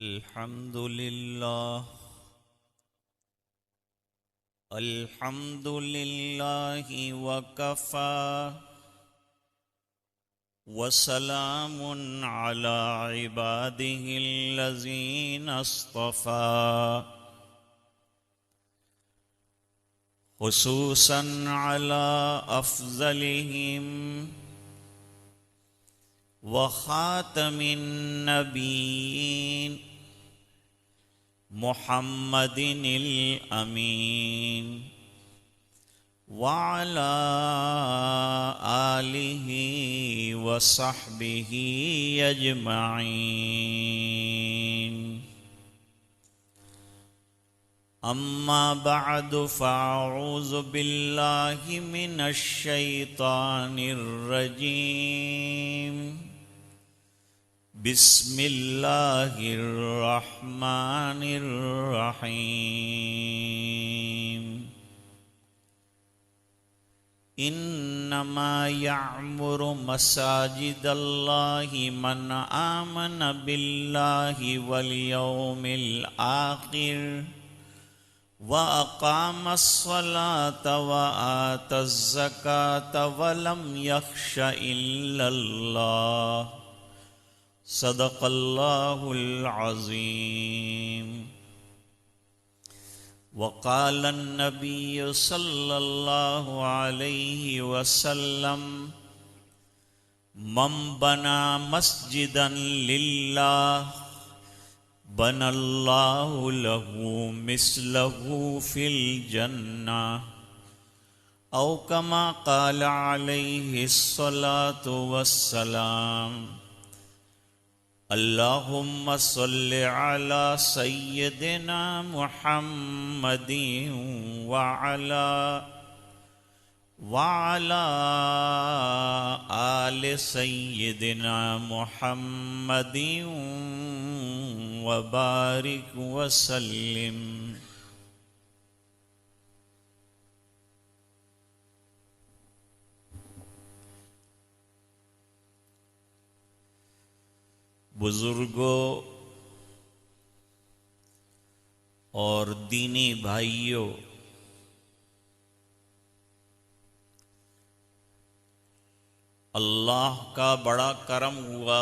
अल्हम्दुलिल्लाह वकफ़ा वसलामुन अला इबादिहिल्लज़ीना अस्तफ़ा खुसूसन अला अफ़ज़लिहिम व ख़ातमिन नबीयीन मुहम्मदिनिल अमीन व अला आलिहि व सहबिहि अजमईन। अम्मा बअदु फ़अऊज़ु बिल्लाहि मिनश शैतानिर रजीम। बिस्मिल्लाहिर्रहमानिर्रहीम। इन्नमा यअमुरु मसाजिदल्लाहि मन आमन बिल्लाहि वल यौमिल आखिर व अक़ामस्सलात व आतज़्ज़कात व लम यख़्श इल्लल्लाह। सदक़ल्लाहुल अज़ीम। वक़ाल अन्नबिय्यु सल्लल्लाहु अलैहि वसल्लम मन बना मस्जिदन लिल्लाह बनल्लाहु लहू मिस्लहू फिल जन्नह औ कमा क़ाल अलैहिस्सलातु वस्सलाम। अल्लाहुम्मा सल्लि अला सय्यिदिना मुहम्मदिन व अला आलि सय्यिदिना मुहम्मदिन व बारिक व सल्लिम। बुजुर्गों और दीनी भाइयों, अल्लाह का बड़ा करम हुआ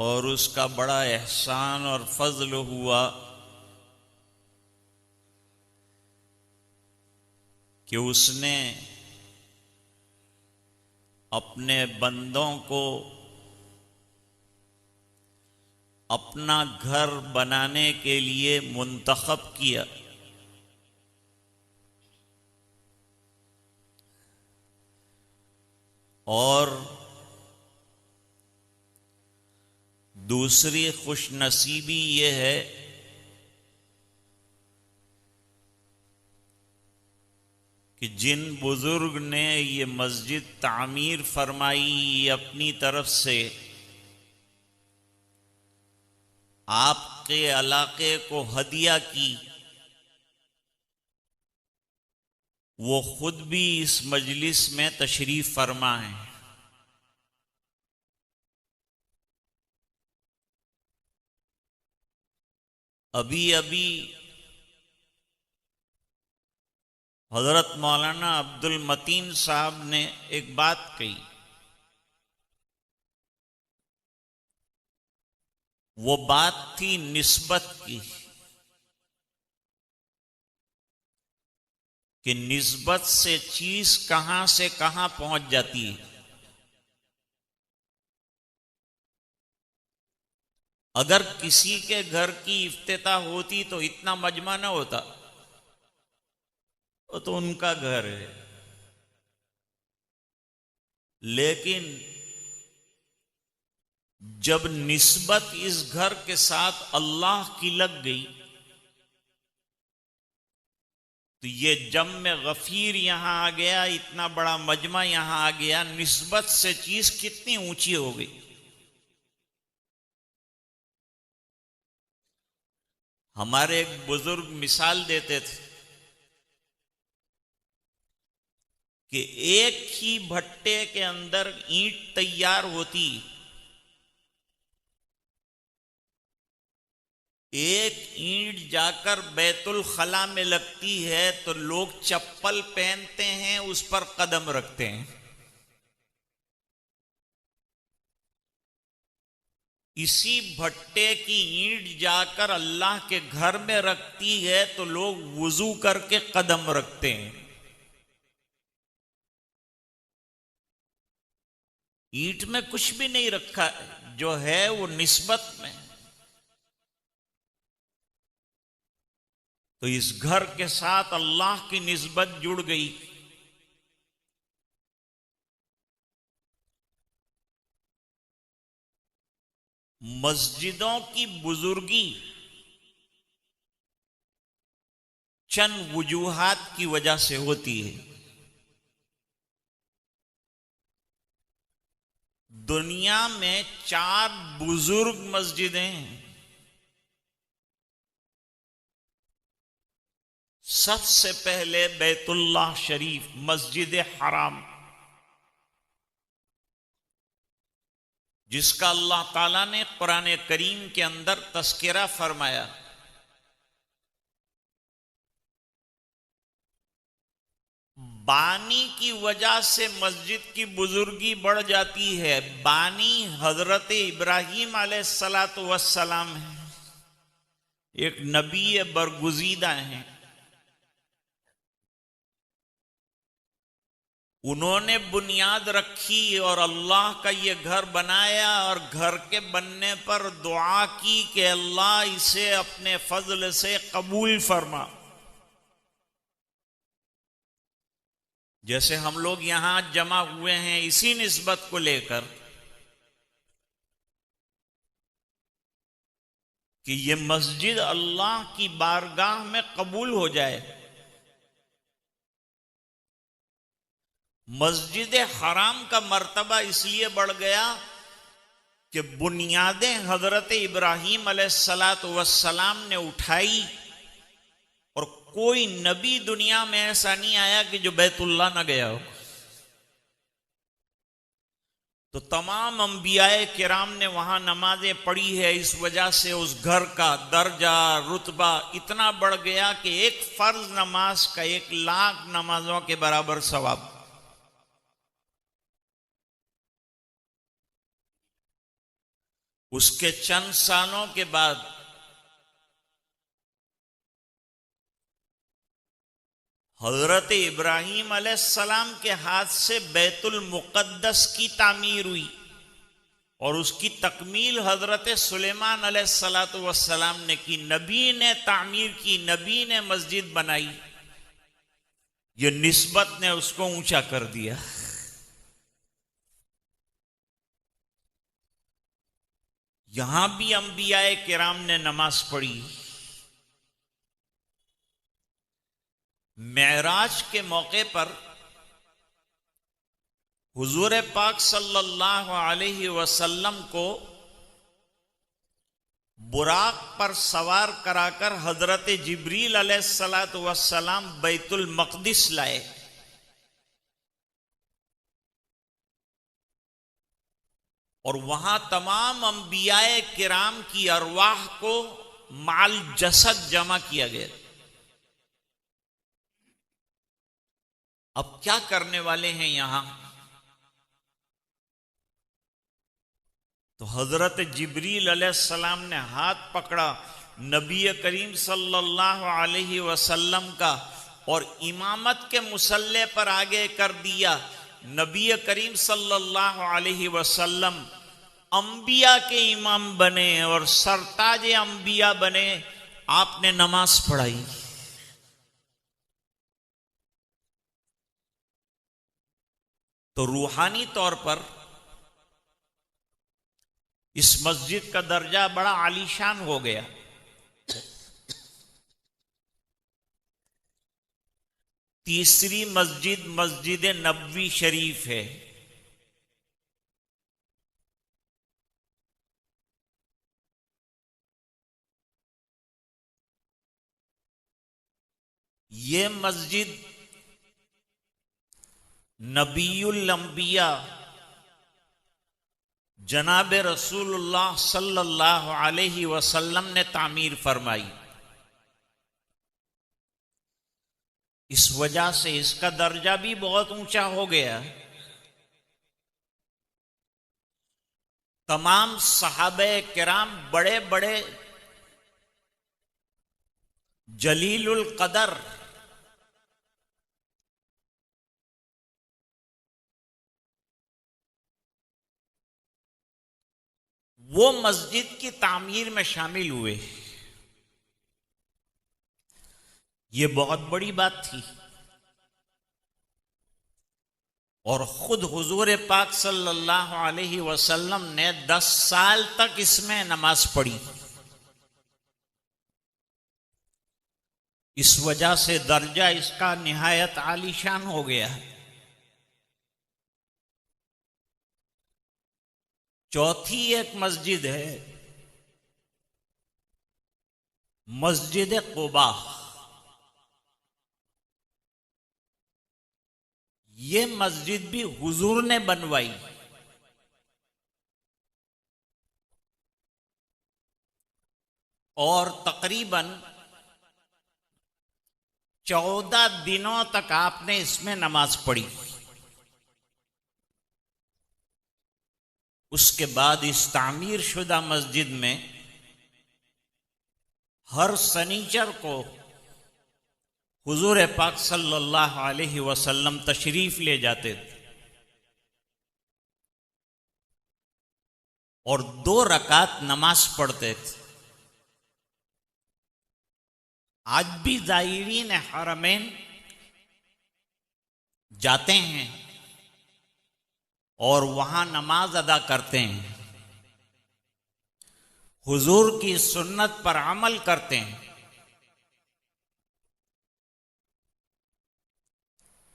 और उसका बड़ा एहसान और फजल हुआ कि उसने अपने बंदों को अपना घर बनाने के लिए मुंतखब किया। और दूसरी खुशनसीबी ये है कि जिन बुजुर्ग ने ये मस्जिद तामीर फरमाई अपनी तरफ से, आपके इलाके को हदिया की, वो खुद भी इस मजलिस में तशरीफ फरमा है। अभी अभी हजरत मौलाना अब्दुल मतीन साहब ने एक बात कही। वो बात थी निस्बत की कि निस्बत से चीज कहां से कहां पहुंच जाती है। अगर किसी के घर की इफ्तिताह होती तो इतना मजमा न होता, वो तो उनका घर है। लेकिन जब निस्बत इस घर के साथ अल्लाह की लग गई तो ये जम गफीर यहां आ गया, इतना बड़ा मजमा यहां आ गया। निस्बत से चीज कितनी ऊंची हो गई। हमारे एक बुजुर्ग मिसाल देते थे कि एक ही भट्टे के अंदर ईंट तैयार होती एक ईंट जाकर बैतुल खला में लगती है तो लोग चप्पल पहनते हैं, उस पर कदम रखते हैं। इसी भट्टे की ईंट जाकर अल्लाह के घर में रखती है तो लोग वुजू करके कदम रखते हैं। ईंट में कुछ भी नहीं रखा है, जो है वो निस्बत में। तो इस घर के साथ अल्लाह की निस्बत जुड़ गई। मस्जिदों की बुजुर्गी चंद वजूहात की वजह से होती है। दुनिया में 4 बुजुर्ग मस्जिदें हैं। सबसे पहले बैतुल्लाह शरीफ, मस्जिद हराम, जिसका अल्लाह ताला ने कुरान करीम के अंदर तस्करा फरमाया। बानी की वजह से मस्जिद की बुजुर्गी बढ़ जाती है। बानी हजरत इब्राहीम अलैहिस्सलातु वस्सलाम है, एक नबी बरगुजीदा हैं। उन्होंने बुनियाद रखी और अल्लाह का ये घर बनाया, और घर के बनने पर दुआ की कि अल्लाह इसे अपने फजल से कबूल फरमा। जैसे हम लोग यहां जमा हुए हैं इसी निस्बत को लेकर कि ये मस्जिद अल्लाह की बारगाह में कबूल हो जाए। मस्जिद हराम का मर्तबा इसलिए बढ़ गया कि बुनियादें हजरत इब्राहीम अलैहिस्सलातु वस्सलाम ने उठाई, और कोई नबी दुनिया में ऐसा नहीं आया कि जो बैतुल्लाह न गया हो। तो तमाम अंबियाए किराम ने वहां नमाजें पढ़ी है। इस वजह से उस घर का दर्जा रुतबा इतना बढ़ गया कि एक फर्ज नमाज का 1,00,000 नमाजों के बराबर सवाब। उसके चंद सालों के बाद हजरत इब्राहीम अलैहिस्सलाम के हाथ से बैतुल मुक़द्दस की तामीर हुई, और उसकी तकमील हजरत सुलेमान अलैहिस्सलातु वस्सलाम ने की। नबी ने तामीर की, नबी ने मस्जिद बनाई। ये निस्बत ने उसको ऊंचा कर दिया। यहां भी अंबियाए किराम ने नमाज पढ़ी। मेराज के मौके पर हुजूर पाक सल्लल्लाहु अलैहि वसल्लम को बुराक पर सवार कराकर हजरत जिब्रील अलैहिस्सलातु वस्सलाम बैतुल मक़दिस लाए। और वहां तमाम अंबियाए किराम की अरवाह को माल जसद जमा किया गया। अब क्या करने वाले हैं यहां? तो हजरत जिब्रील अलैहिस्सलाम ने हाथ पकड़ा नबी करीम सल्लल्लाहु अलैहि वसल्लम का, और इमामत के मुसल्ले पर आगे कर दिया। नबी करीम सल्लल्लाहु अलैहि वसल्लम अंबिया के इमाम बने और सरताज अंबिया बने। आपने नमाज पढ़ाई। तो रूहानी तौर पर इस मस्जिद का दर्जा बड़ा आलीशान हो गया। तीसरी मस्जिद मस्जिद नबवी शरीफ है। ये मस्जिद नबीउल अंबिया जनाब रसूलुल्लाह सल्लल्लाहु अलैहि वसल्लम ने तामीर फरमाई। इस वजह से इसका दर्जा भी बहुत ऊंचा हो गया। तमाम सहाबे किराम बड़े बड़े जलीलुल कदर वो मस्जिद की तामीर में शामिल हुए। ये बहुत बड़ी बात थी। और खुद हुजूर पाक सल्लल्लाहु अलैहि वसल्लम ने 10 साल तक इसमें नमाज पढ़ी। इस वजह से दर्जा इसका निहायत आलीशान हो गया। चौथी एक मस्जिद है, मस्जिद कुबा। ये मस्जिद भी हुजूर ने बनवाई। और तकरीबन 14 दिनों तक आपने इसमें नमाज पढ़ी। उसके बाद इस तामीर शुदा मस्जिद में हर शनिचर को हुजूर पाक सल्लल्लाहु अलैहि वसल्लम तशरीफ ले जाते थे और 2 रकात नमाज पढ़ते थे। आज भी ज़ायरीन हरमैन जाते हैं और वहां नमाज अदा करते हैं, हुजूर की सुन्नत पर अमल करते हैं।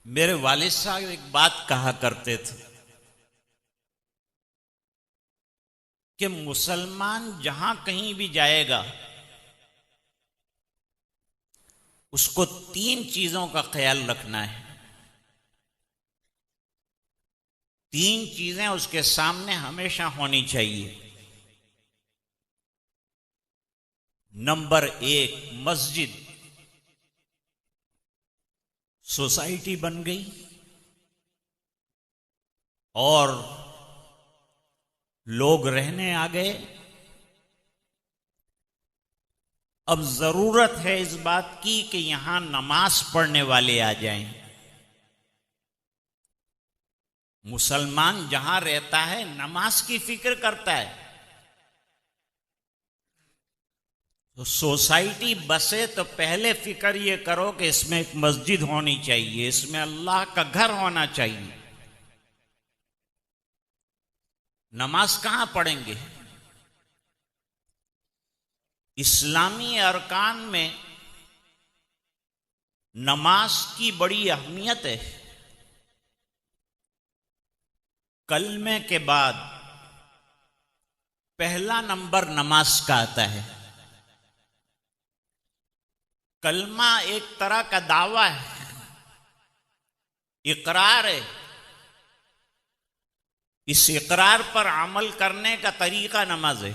मेरे वालिद साहब एक बात कहा करते थे कि मुसलमान जहां कहीं भी जाएगा उसको 3 चीजों का ख्याल रखना है। 3 चीजें उसके सामने हमेशा होनी चाहिए। नंबर 1, मस्जिद। सोसाइटी बन गई और लोग रहने आ गए। अब जरूरत है इस बात की कि यहां नमाज पढ़ने वाले आ जाएं। मुसलमान जहां रहता है नमाज की फिक्र करता है। तो सोसाइटी बसे तो पहले फिक्र ये करो कि इसमें एक मस्जिद होनी चाहिए, इसमें अल्लाह का घर होना चाहिए। नमाज कहां पढ़ेंगे? इस्लामी अरकान में नमाज की बड़ी अहमियत है। कलमे के बाद पहला नंबर नमाज का आता है। कलमा एक तरह का दावा है, इकरार है। इस इकरार पर अमल करने का तरीका नमाज है।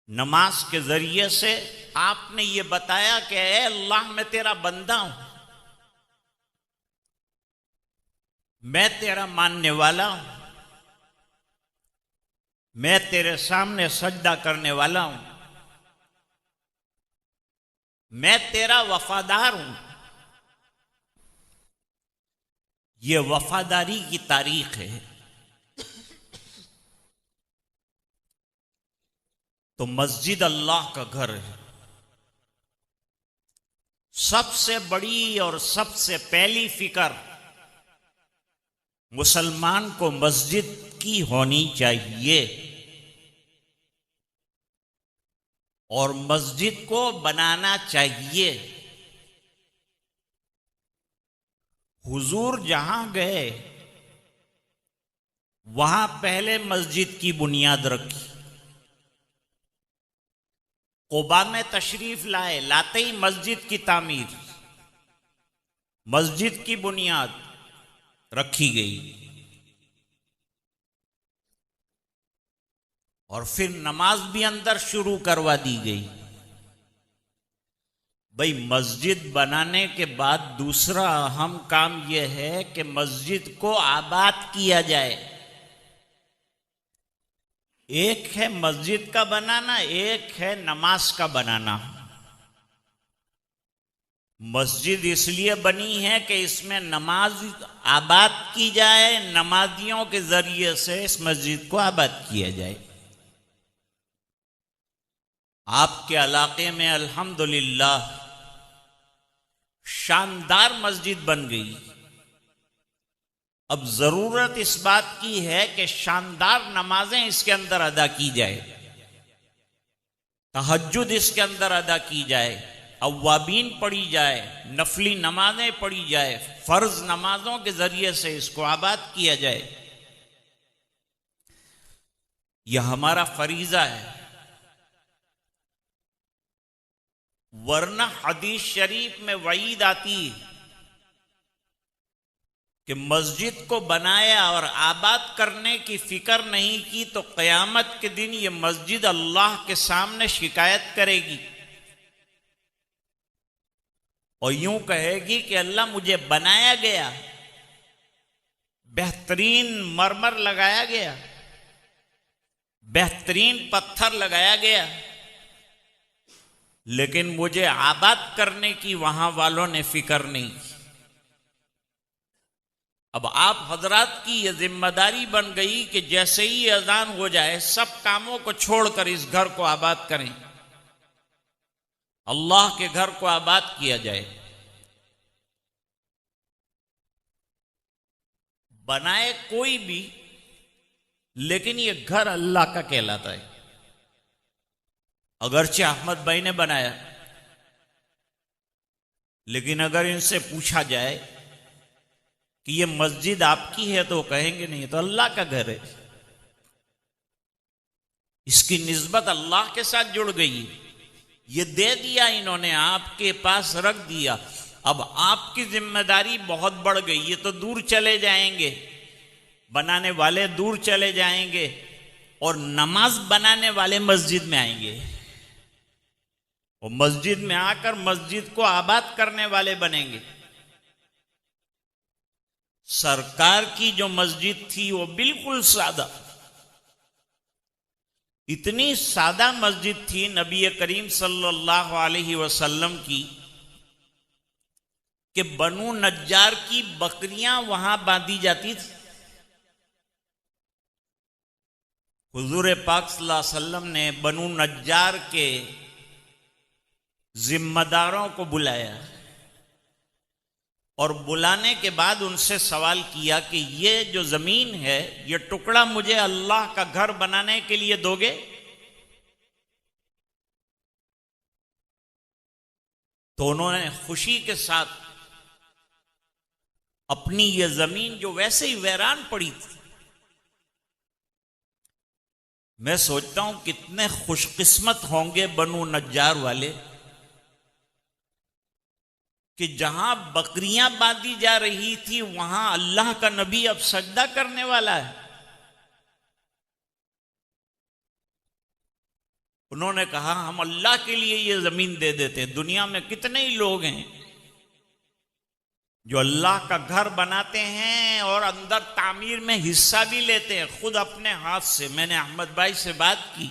नमाज के जरिए से आपने ये बताया कि ऐ अल्लाह, मैं तेरा बंदा हूं, मैं तेरा मानने वाला हूं, मैं तेरे सामने सजदा करने वाला हूं, मैं तेरा वफादार हूं। ये वफादारी की तारीख है। तो मस्जिद अल्लाह का घर है। सबसे बड़ी और सबसे पहली फिक्र मुसलमान को मस्जिद की होनी चाहिए और मस्जिद को बनाना चाहिए। हुजूर जहां गए वहां पहले मस्जिद की बुनियाद रखी। कुबा में तशरीफ लाए, लाते ही मस्जिद की तामीर, मस्जिद की बुनियाद रखी गई। और फिर नमाज भी अंदर शुरू करवा दी गई। भाई मस्जिद बनाने के बाद दूसरा अहम काम यह है कि मस्जिद को आबाद किया जाए। एक है मस्जिद का बनाना, एक है नमाज का बनाना। मस्जिद इसलिए बनी है कि इसमें नमाज आबाद की जाए, नमाजियों के जरिए से इस मस्जिद को आबाद किया जाए। आपके इलाके में अल्हम्दुलिल्लाह शानदार मस्जिद बन गई। अब जरूरत इस बात की है कि शानदार नमाजें इसके अंदर अदा की जाए, तहज्जुद इसके अंदर अदा की जाए, अव्वाबीन पढ़ी जाए, नफली नमाजें पढ़ी जाए, फर्ज नमाजों के जरिए से इसको आबाद किया जाए। यह हमारा फरीजा है। वरना हदीस शरीफ में वईद आती कि मस्जिद को बनाया और आबाद करने की फिक्र नहीं की तो क़यामत के दिन ये मस्जिद अल्लाह के सामने शिकायत करेगी और यूं कहेगी कि अल्लाह मुझे बनाया गया, बेहतरीन मरमर लगाया गया, बेहतरीन पत्थर लगाया गया, लेकिन मुझे आबाद करने की वहां वालों ने फिक्र नहीं की। अब आप हजरात की यह जिम्मेदारी बन गई कि जैसे ही अजान हो जाए सब कामों को छोड़कर इस घर को आबाद करें, अल्लाह के घर को आबाद किया जाए। बनाए कोई भी, लेकिन यह घर अल्लाह का कहलाता है। अगरचे अहमद भाई ने बनाया, लेकिन अगर इनसे पूछा जाए कि ये मस्जिद आपकी है तो कहेंगे नहीं, तो अल्लाह का घर है। इसकी निस्बत अल्लाह के साथ जुड़ गई, ये दे दिया इन्होंने, आपके पास रख दिया। अब आपकी जिम्मेदारी बहुत बढ़ गई, ये तो दूर चले जाएंगे, बनाने वाले दूर चले जाएंगे और नमाज बनाने वाले मस्जिद में आएंगे और मस्जिद में आकर मस्जिद को आबाद करने वाले बनेंगे। सरकार की जो मस्जिद थी वो बिल्कुल सादा, इतनी सादा मस्जिद थी नबी करीम सल्लल्लाहु अलैहि वसल्लम की कि बनु नज्जार की बकरियां वहां बांधी जाती थी। हुजूर पाक सल्लल्लाहु अलैहि वसल्लम ने बनु नज्जार के जिम्मेदारों को बुलाया और बुलाने के बाद उनसे सवाल किया कि ये जो जमीन है, ये टुकड़ा मुझे अल्लाह का घर बनाने के लिए दोगे? तो उन्होंने खुशी के साथ अपनी ये जमीन जो वैसे ही वीरान पड़ी थी, मैं सोचता हूं कितने खुशकिस्मत होंगे बनु नज्जार वाले कि जहां बकरियां बांधी जा रही थी वहां अल्लाह का नबी अब सजदा करने वाला है। उन्होंने कहा हम अल्लाह के लिए ये जमीन दे देते। दुनिया में कितने ही लोग हैं जो अल्लाह का घर बनाते हैं और अंदर तामीर में हिस्सा भी लेते हैं खुद अपने हाथ से। मैंने अहमद भाई से बात की,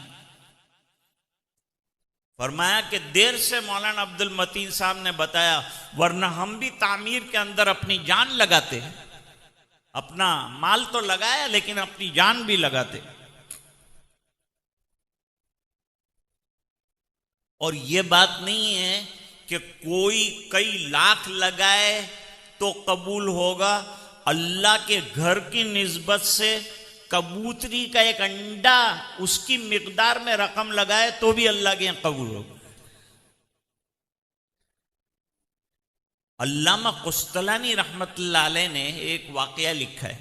फरमाया कि देर से मौलाना अब्दुल मतीन साहब ने बताया, वरना हम भी तामीर के अंदर अपनी जान लगाते हैं। अपना माल तो लगाया लेकिन अपनी जान भी लगाते। और ये बात नहीं है कि कोई कई लाख लगाए तो कबूल होगा। अल्लाह के घर की निस्बत से कबूतरी का एक अंडा उसकी मिकदार में रकम लगाए तो भी अल्लाह के यहां कबूल होगा। अल्लामा कुस्तलानी रहमतुल्लाह अलैह ने एक वाकया लिखा है,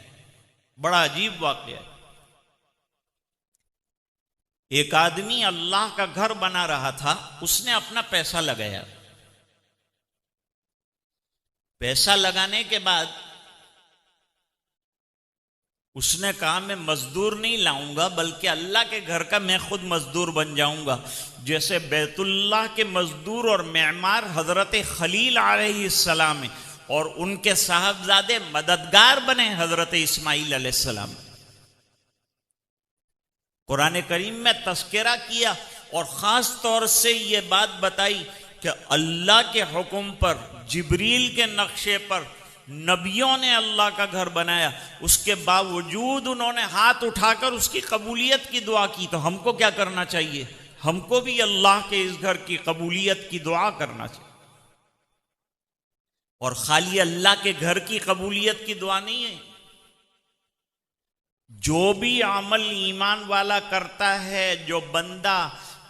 बड़ा अजीब वाकया। एक आदमी अल्लाह का घर बना रहा था, उसने अपना पैसा लगाया। पैसा लगाने के बाद उसने कहा मैं मजदूर नहीं लाऊंगा, बल्कि अल्लाह के घर का मैं खुद मजदूर बन जाऊंगा। जैसे बैतुल्लाह के मजदूर और मेमार हजरत खलील अलैहिस्सलाम है, और उनके साहबजादे मददगार बने हजरत इस्माइल अलैहिस्सलाम। कुरान करीम में तस्करा किया और ख़ास तौर से ये बात बताई कि अल्लाह के हुक्म पर, जिब्रील के नक्शे पर नबियों ने अल्लाह का घर बनाया, उसके बावजूद उन्होंने हाथ उठाकर उसकी कबूलियत की दुआ की। तो हमको क्या करना चाहिए? हमको भी अल्लाह के इस घर की कबूलियत की दुआ करना चाहिए। और खाली अल्लाह के घर की कबूलियत की दुआ नहीं है, जो भी अमल ईमान वाला करता है, जो बंदा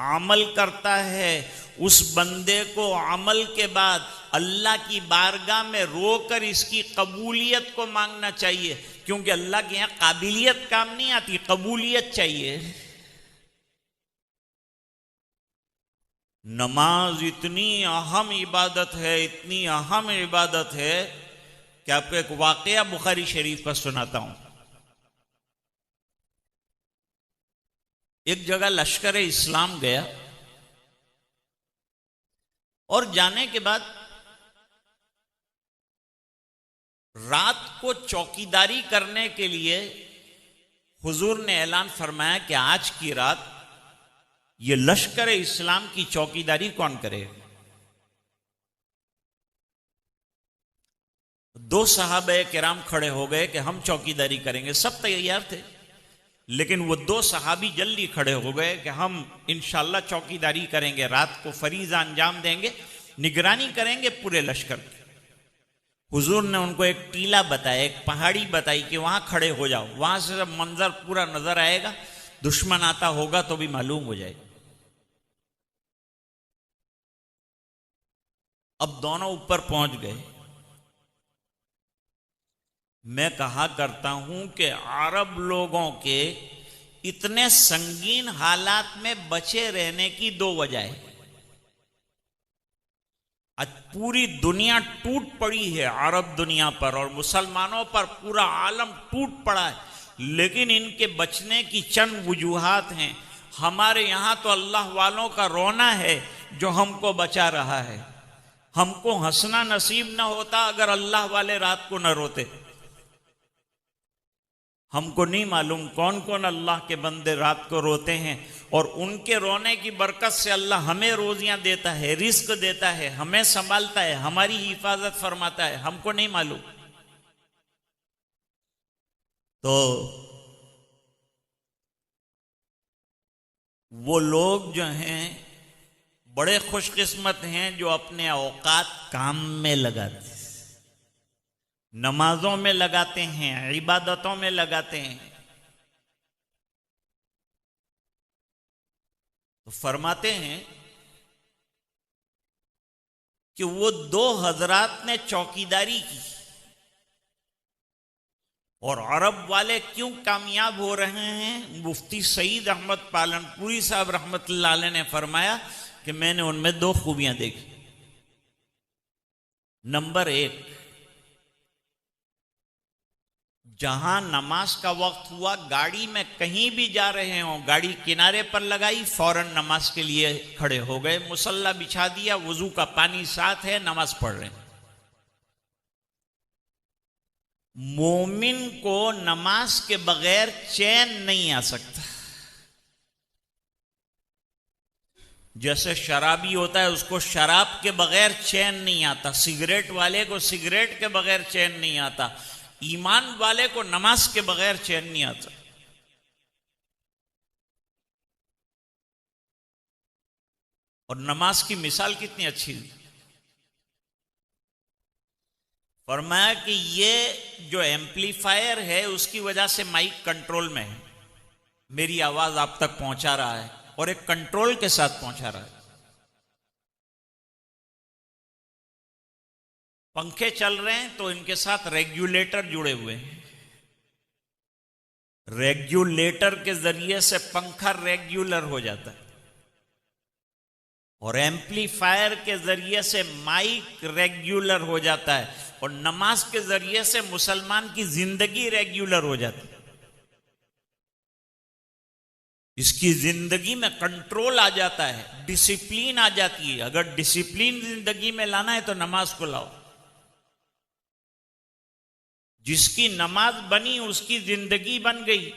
अमल करता है, उस बंदे को अमल के बाद अल्लाह की बारगाह में रोकर इसकी कबूलियत को मांगना चाहिए, क्योंकि अल्लाह के यहां काबिलियत काम नहीं आती, कबूलियत चाहिए। नमाज इतनी अहम इबादत है, इतनी अहम इबादत है कि आपको एक वाकया बुखारी शरीफ का सुनाता हूं। एक जगह लश्कर इस्लाम गया और जाने के बाद रात को चौकीदारी करने के लिए हुजूर ने ऐलान फरमाया कि आज की रात ये लश्कर इस्लाम की चौकीदारी कौन करेगा। दो सहाबे किराम खड़े हो गए कि हम चौकीदारी करेंगे। सब तैयार थे, लेकिन वो दो सहाबी जल्दी खड़े हो गए कि हम इंशाल्लाह चौकीदारी करेंगे, रात को फरीज़ा अंजाम देंगे, निगरानी करेंगे पूरे लश्कर की। हुजूर ने उनको एक टीला बताया, एक पहाड़ी बताई कि वहां खड़े हो जाओ, वहां से जब मंजर पूरा नजर आएगा, दुश्मन आता होगा तो भी मालूम हो जाएगा। अब दोनों ऊपर पहुंच गए। मैं कहा करता हूं कि अरब लोगों के इतने संगीन हालात में बचे रहने की दो वजह है। आज पूरी दुनिया टूट पड़ी है, अरब दुनिया पर और मुसलमानों पर पूरा आलम टूट पड़ा है, लेकिन इनके बचने की चंद वजूहात हैं। हमारे यहां तो अल्लाह वालों का रोना है जो हमको बचा रहा है। हमको हंसना नसीब न होता अगर अल्लाह वाले रात को न रोते। हमको नहीं मालूम कौन कौन अल्लाह के बंदे रात को रोते हैं, और उनके रोने की बरकत से अल्लाह हमें रोजियां देता है, रिस्क देता है, हमें संभालता है, हमारी हिफाजत फरमाता है। हमको नहीं मालूम। तो वो लोग जो हैं बड़े खुशकिस्मत हैं जो अपने औकात काम में लगाते हैं, नमाजों में लगाते हैं, इबादतों में लगाते हैं। तो फरमाते हैं कि वो दो हजरात ने चौकीदारी की, और अरब वाले क्यों कामयाब हो रहे हैं? मुफ्ती सईद अहमद पालनपुरी साहब रहमतुल्लाह अलैह ने फरमाया कि मैंने उनमें दो खूबियां देखी। नंबर एक, जहां नमाज का वक्त हुआ, गाड़ी में कहीं भी जा रहे हो, गाड़ी किनारे पर लगाई, फौरन नमाज के लिए खड़े हो गए, मुसल्ला बिछा दिया, वजू का पानी साथ है, नमाज पढ़ रहे हैं। मोमिन को नमाज के बगैर चैन नहीं आ सकता। जैसे शराबी होता है, उसको शराब के बगैर चैन नहीं आता, सिगरेट वाले को सिगरेट के बगैर चैन नहीं आता, ईमान वाले को नमाज के बगैर चैन नहीं आता। और नमाज की मिसाल कितनी अच्छी है। फरमाया कि ये जो एम्पलीफायर है उसकी वजह से माइक कंट्रोल में है, मेरी आवाज आप तक पहुंचा रहा है और एक कंट्रोल के साथ पहुंचा रहा है। पंखे चल रहे हैं तो इनके साथ रेगुलेटर जुड़े हुए हैं, रेगुलेटर के जरिए से पंखा रेगुलर हो जाता है, और एम्पलीफायर के जरिए से माइक रेगुलर हो जाता है, और नमाज के जरिए से मुसलमान की जिंदगी रेगुलर हो जाती है। इसकी जिंदगी में कंट्रोल आ जाता है, डिसिप्लिन आ जाती है। अगर डिसिप्लिन जिंदगी में लाना है तो नमाज को लाओ। जिसकी नमाज बनी उसकी जिंदगी बन गई।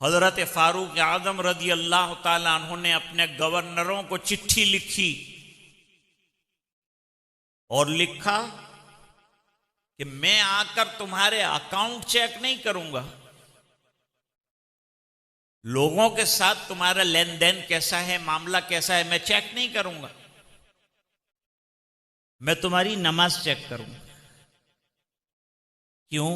हजरत फारूक आजम रजी अल्लाह ताला अन्हु ने अपने गवर्नरों को चिट्ठी लिखी और लिखा कि मैं आकर तुम्हारे अकाउंट चेक नहीं करूंगा, लोगों के साथ तुम्हारा लेन देन कैसा है, मामला कैसा है, मैं चेक नहीं करूंगा, मैं तुम्हारी नमाज चेक करूंगा। क्यों?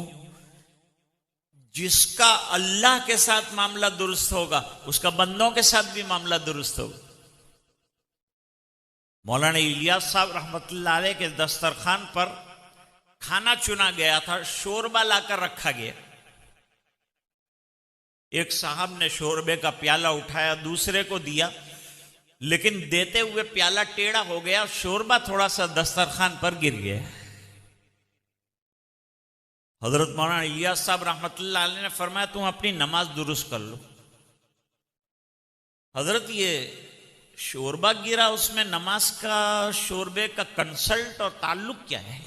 जिसका अल्लाह के साथ मामला दुरुस्त होगा उसका बंदों के साथ भी मामला दुरुस्त होगा। मौलाना इलियास साहब रहमतुल्लाह अलैह के दस्तरखान पर खाना चुना गया था, शोरबा लाकर रखा गया। एक साहब ने शोरबे का प्याला उठाया, दूसरे को दिया, लेकिन देते हुए प्याला टेढ़ा हो गया, शोरबा थोड़ा सा दस्तरखान पर गिर गया। हजरत मौलाना इलियास साहब रहमतुल्लाह अलैह ने फरमाया तुम अपनी नमाज दुरुस्त कर लो। हजरत ये शोरबा गिरा, उसमें नमाज का शोरबे का कंसल्ट और ताल्लुक क्या है?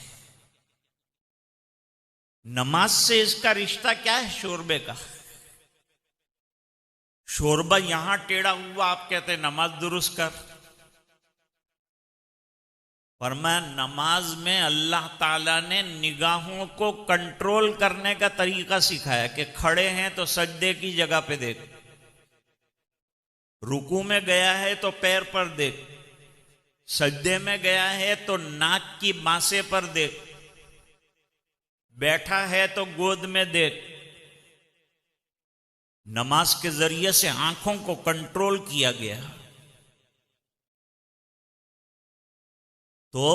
नमाज से इसका रिश्ता क्या है शोरबे का? शोरबा यहां टेढ़ा हुआ, आप कहते हैं नमाज दुरुस्त कर। फरमाया नमाज में अल्लाह ताला ने निगाहों को कंट्रोल करने का तरीका सिखाया कि खड़े हैं तो सजदे की जगह पे देख, रुकू में गया है तो पैर पर देख, सजदे में गया है तो नाक की बांसे पर देख, बैठा है तो गोद में देख। नमाज के जरिए से आंखों को कंट्रोल किया गया। तो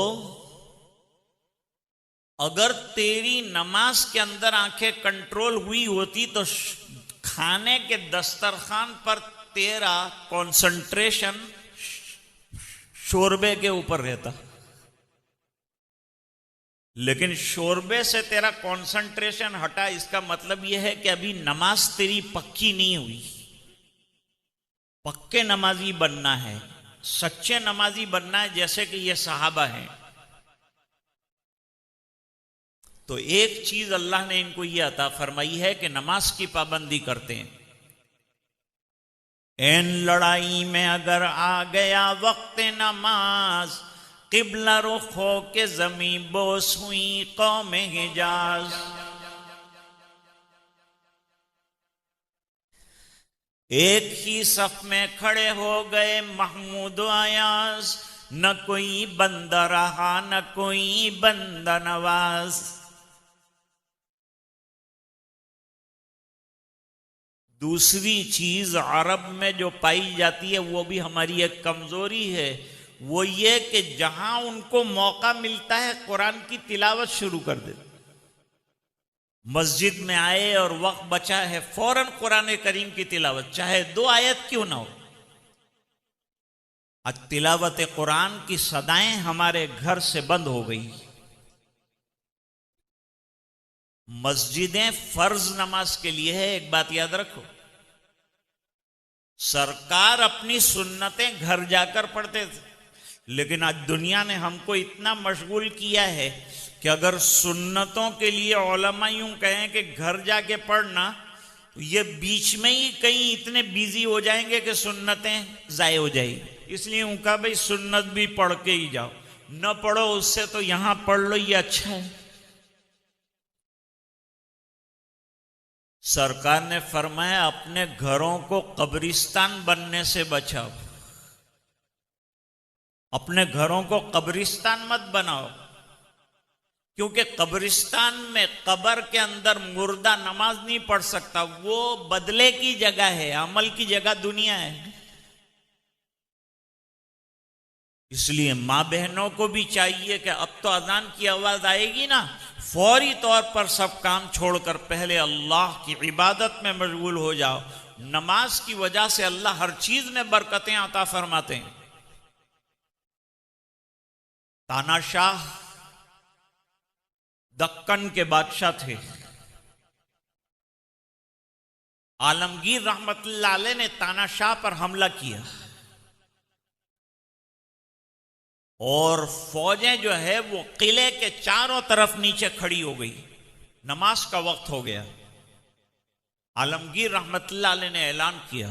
अगर तेरी नमाज के अंदर आंखें कंट्रोल हुई होती तो खाने के दस्तरखान पर तेरा कंसंट्रेशन शोरबे के ऊपर रहता, लेकिन शोरबे से तेरा कंसंट्रेशन हटा। इसका मतलब यह है कि अभी नमाज तेरी पक्की नहीं हुई। पक्के नमाजी बनना है, सच्चे नमाजी बनना है, जैसे कि ये सहाबा हैं। तो एक चीज अल्लाह ने इनको यह अता फरमाई है कि नमाज की पाबंदी करते हैं। एन लड़ाई में अगर आ गया वक्त नमाज, किबला रुख हो के जमी बोस हुई कौम हिजाज। एक ही सफ में खड़े हो गए महमूद अयाज, न कोई बंदा रहा न कोई बंदा नवाज। दूसरी चीज अरब में जो पाई जाती है वो भी हमारी एक कमजोरी है, वो ये कि जहां उनको मौका मिलता है कुरान की तिलावत शुरू कर देते। मस्जिद में आए और वक्त बचा है, फौरन कुरान करीम की तिलावत, चाहे 2 आयत क्यों ना हो। आज तिलावत कुरान की सदाएं हमारे घर से बंद हो गई। मस्जिदें फर्ज नमाज के लिए है, एक बात याद रखो। सरकार अपनी सुन्नतें घर जाकर पढ़ते थे, लेकिन आज दुनिया ने हमको इतना मशगूल किया है कि अगर सुन्नतों के लिए उलमा यूं कहें कि घर जाके पढ़ना, तो ये बीच में ही कहीं इतने बिजी हो जाएंगे कि सुन्नतें जाए हो जाएगी। इसलिए उनका भाई सुन्नत भी पढ़ के ही जाओ, न पढ़ो उससे तो यहां पढ़ लो, ये अच्छा है। सरकार ने फरमाया अपने घरों को कब्रिस्तान बनने से बचाओ, अपने घरों को कब्रिस्तान मत बनाओ, क्योंकि कब्रिस्तान में कब्र के अंदर मुर्दा नमाज नहीं पढ़ सकता, वो बदले की जगह है, अमल की जगह दुनिया है। इसलिए मां बहनों को भी चाहिए कि अब तो अजान की आवाज आएगी ना, फौरी तौर पर सब काम छोड़कर पहले अल्लाह की इबादत में मशगूल हो जाओ। नमाज की वजह से अल्लाह हर चीज में बरकतें अता फरमाते हैं। तानाशाह दक्कन के बादशाह थे। आलमगीर रहमतुल्लाह अलैह ने तानाशाह पर हमला किया और फौजें जो है वो किले के चारों तरफ नीचे खड़ी हो गई। नमाज का वक्त हो गया। आलमगीर रहमतुल्लाह अलैह ने ऐलान किया,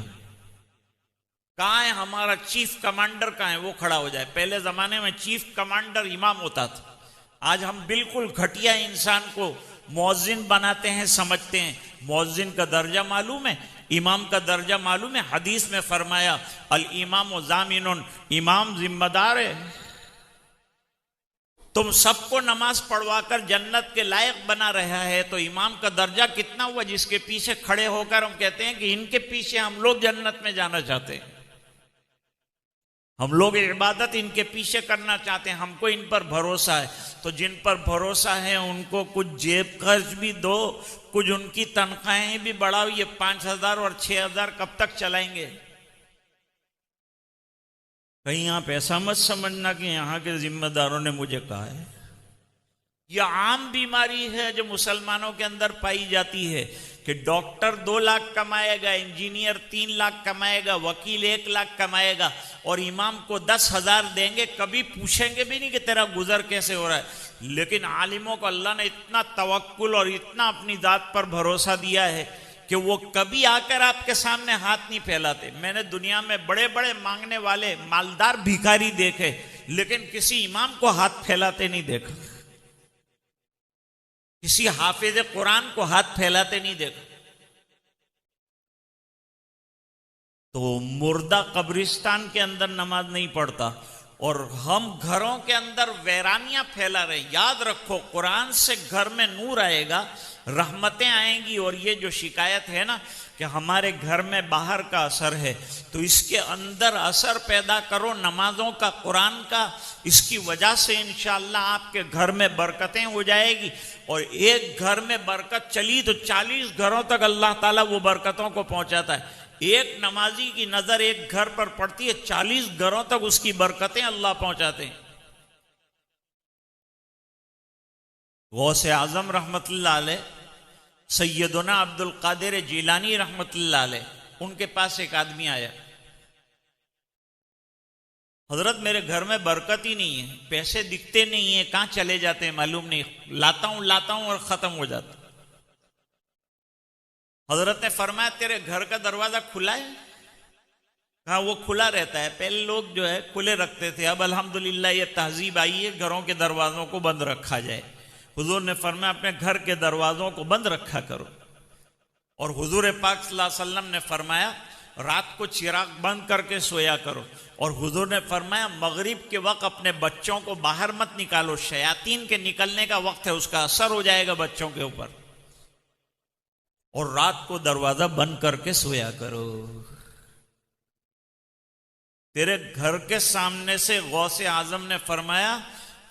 कहाँ है हमारा चीफ कमांडर, कहाँ है, वो खड़ा हो जाए। पहले जमाने में चीफ कमांडर इमाम होता था। आज हम बिल्कुल घटिया इंसान को मुअज्जिन बनाते हैं, समझते हैं। मुअज्जिन का दर्जा मालूम है, इमाम का दर्जा मालूम है। हदीस में फरमाया अल इमाम ज़ामिनुन, इमाम जिम्मेदार है। तुम सबको नमाज पढ़वाकर जन्नत के लायक बना रहा है, तो इमाम का दर्जा कितना हुआ जिसके पीछे खड़े होकर हम कहते हैं कि इनके पीछे हम लोग जन्नत में जाना चाहते हैं, हम लोग इबादत इनके पीछे करना चाहते हैं, हमको इन पर भरोसा है। तो जिन पर भरोसा है उनको कुछ जेब खर्च भी दो, कुछ उनकी तनख्वाहें भी बढ़ाओ। ये 5,000 और 6,000 कब तक चलाएंगे? कहीं आप ऐसा मत समझना कि यहां के जिम्मेदारों ने मुझे कहा है। यह आम बीमारी है जो मुसलमानों के अंदर पाई जाती है कि डॉक्टर 2 लाख कमाएगा, इंजीनियर 3 लाख कमाएगा, वकील 1 लाख कमाएगा और इमाम को 10,000 देंगे। कभी पूछेंगे भी नहीं कि तेरा गुजर कैसे हो रहा है। लेकिन आलिमों को अल्लाह ने इतना तवक्कुल और इतना अपनी जात पर भरोसा दिया है कि वो कभी आकर आपके सामने हाथ नहीं फैलाते। मैंने दुनिया में बड़े बड़े मांगने वाले मालदार भिखारी देखे, लेकिन किसी इमाम को हाथ फैलाते नहीं देखा, किसी हाफिज कुरान को हाथ फैलाते नहीं देखा। तो मुर्दा कब्रिस्तान के अंदर नमाज नहीं पढ़ता और हम घरों के अंदर वैरानियां फैला रहे। याद रखो, कुरान से घर में नूर आएगा, रहमतें आएंगी। और ये जो शिकायत है ना कि हमारे घर में बाहर का असर है, तो इसके अंदर असर पैदा करो नमाजों का, कुरान का। इसकी वजह से इंशाअल्लाह आपके घर में बरकतें हो जाएगी। और एक घर में बरकत चली तो 40 घरों तक अल्लाह ताला वो बरकतों को पहुंचाता है। एक नमाजी की नजर एक घर पर पड़ती है, 40 घरों तक उसकी बरकतें अल्लाह पहुंचाते हैं। गौसे आजम रहमतुल्लाह अलैह, सैयदना अब्दुल कादिर जिलानी रहमतुल्लाह अलैह, उनके पास एक आदमी आया, हजरत मेरे घर में बरकत ही नहीं है, पैसे दिखते नहीं है, कहां चले जाते हैं मालूम नहीं, लाता हूं और खत्म हो जाता। हजरत ने फरमाया तेरे घर का दरवाजा खुला है? कहा वो खुला रहता है, पहले लोग जो है खुले रखते थे, अब अल्हम्दुलिल्लाह ये तहजीब आई है घरों के दरवाजों को बंद रखा जाए। हुजूर ने फरमाया अपने घर के दरवाजों को बंद रखा करो। और हुजूर पाक सल्लल्लाहु अलैहि वसल्लम ने फरमाया रात को चिराग बंद करके सोया करो। और हुजूर ने फरमाया मगरिब के वक्त अपने बच्चों को बाहर मत निकालो, शयातीन के निकलने का वक्त है, उसका असर हो जाएगा बच्चों के ऊपर। और रात को दरवाजा बंद करके सोया करो। तेरे घर के सामने से गौसे आजम ने फरमाया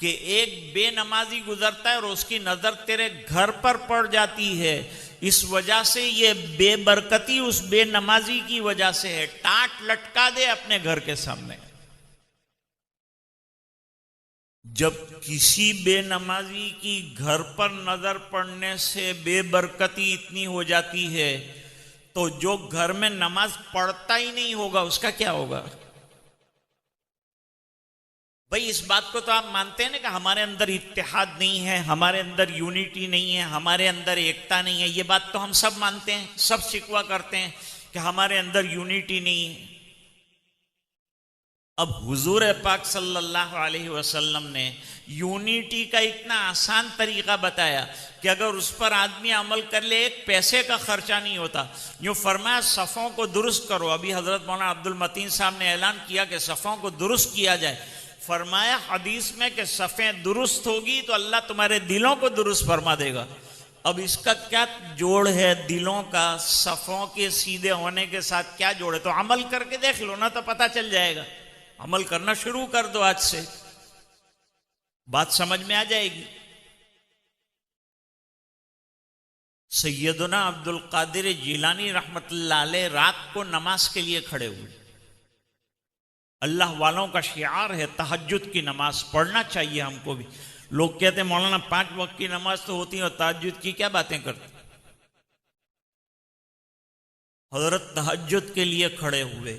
कि एक बेनमाजी गुजरता है और उसकी नजर तेरे घर पर पड़ जाती है, इस वजह से ये बेबरकती उस बेनमाजी की वजह से है, टाट लटका दे अपने घर के सामने। जब किसी बेनमाजी की घर पर नजर पड़ने से बेबरकती इतनी हो जाती है, तो जो घर में नमाज पढ़ता ही नहीं होगा उसका क्या होगा? भाई इस बात को तो आप मानते हैं ना कि हमारे अंदर इत्तेहाद नहीं है, हमारे अंदर यूनिटी नहीं है, हमारे अंदर एकता नहीं है। ये बात तो हम सब मानते हैं, सब शिकवा करते हैं कि हमारे अंदर यूनिटी नहीं है। अब हुजूर पाक सल्लल्लाहु अलैहि वसल्लम ने यूनिटी का इतना आसान तरीका बताया कि अगर उस पर आदमी अमल कर ले एक पैसे का खर्चा नहीं होता। यूं फरमाया सफ़ों को दुरुस्त करो। अभी हजरत मौलाना अब्दुल मतीन साहब ने ऐलान किया कि सफ़ों को दुरुस्त किया जाए। फरमाया हदीस में कि सफ़ें दुरुस्त होगी तो अल्लाह तुम्हारे दिलों को दुरुस्त फरमा देगा। अब इसका क्या जोड़ है दिलों का सफ़ों के सीधे होने के साथ, क्या जोड़ है? तो अमल करके देख लो ना, तो पता चल जाएगा। अमल करना शुरू कर दो आज से, बात समझ में आ जाएगी। सैयदना अब्दुल कादिर जिलानी रहमतुल्लाह अलैह रात को नमाज के लिए खड़े हुए। अल्लाह वालों का शियार है तहज्जुद की नमाज पढ़ना चाहिए हमको भी। लोग कहते हैं मौलाना 5 वक्त की नमाज तो होती है और तहज्जुद की क्या बातें करते। हजरत तहज्जुद के लिए खड़े हुए।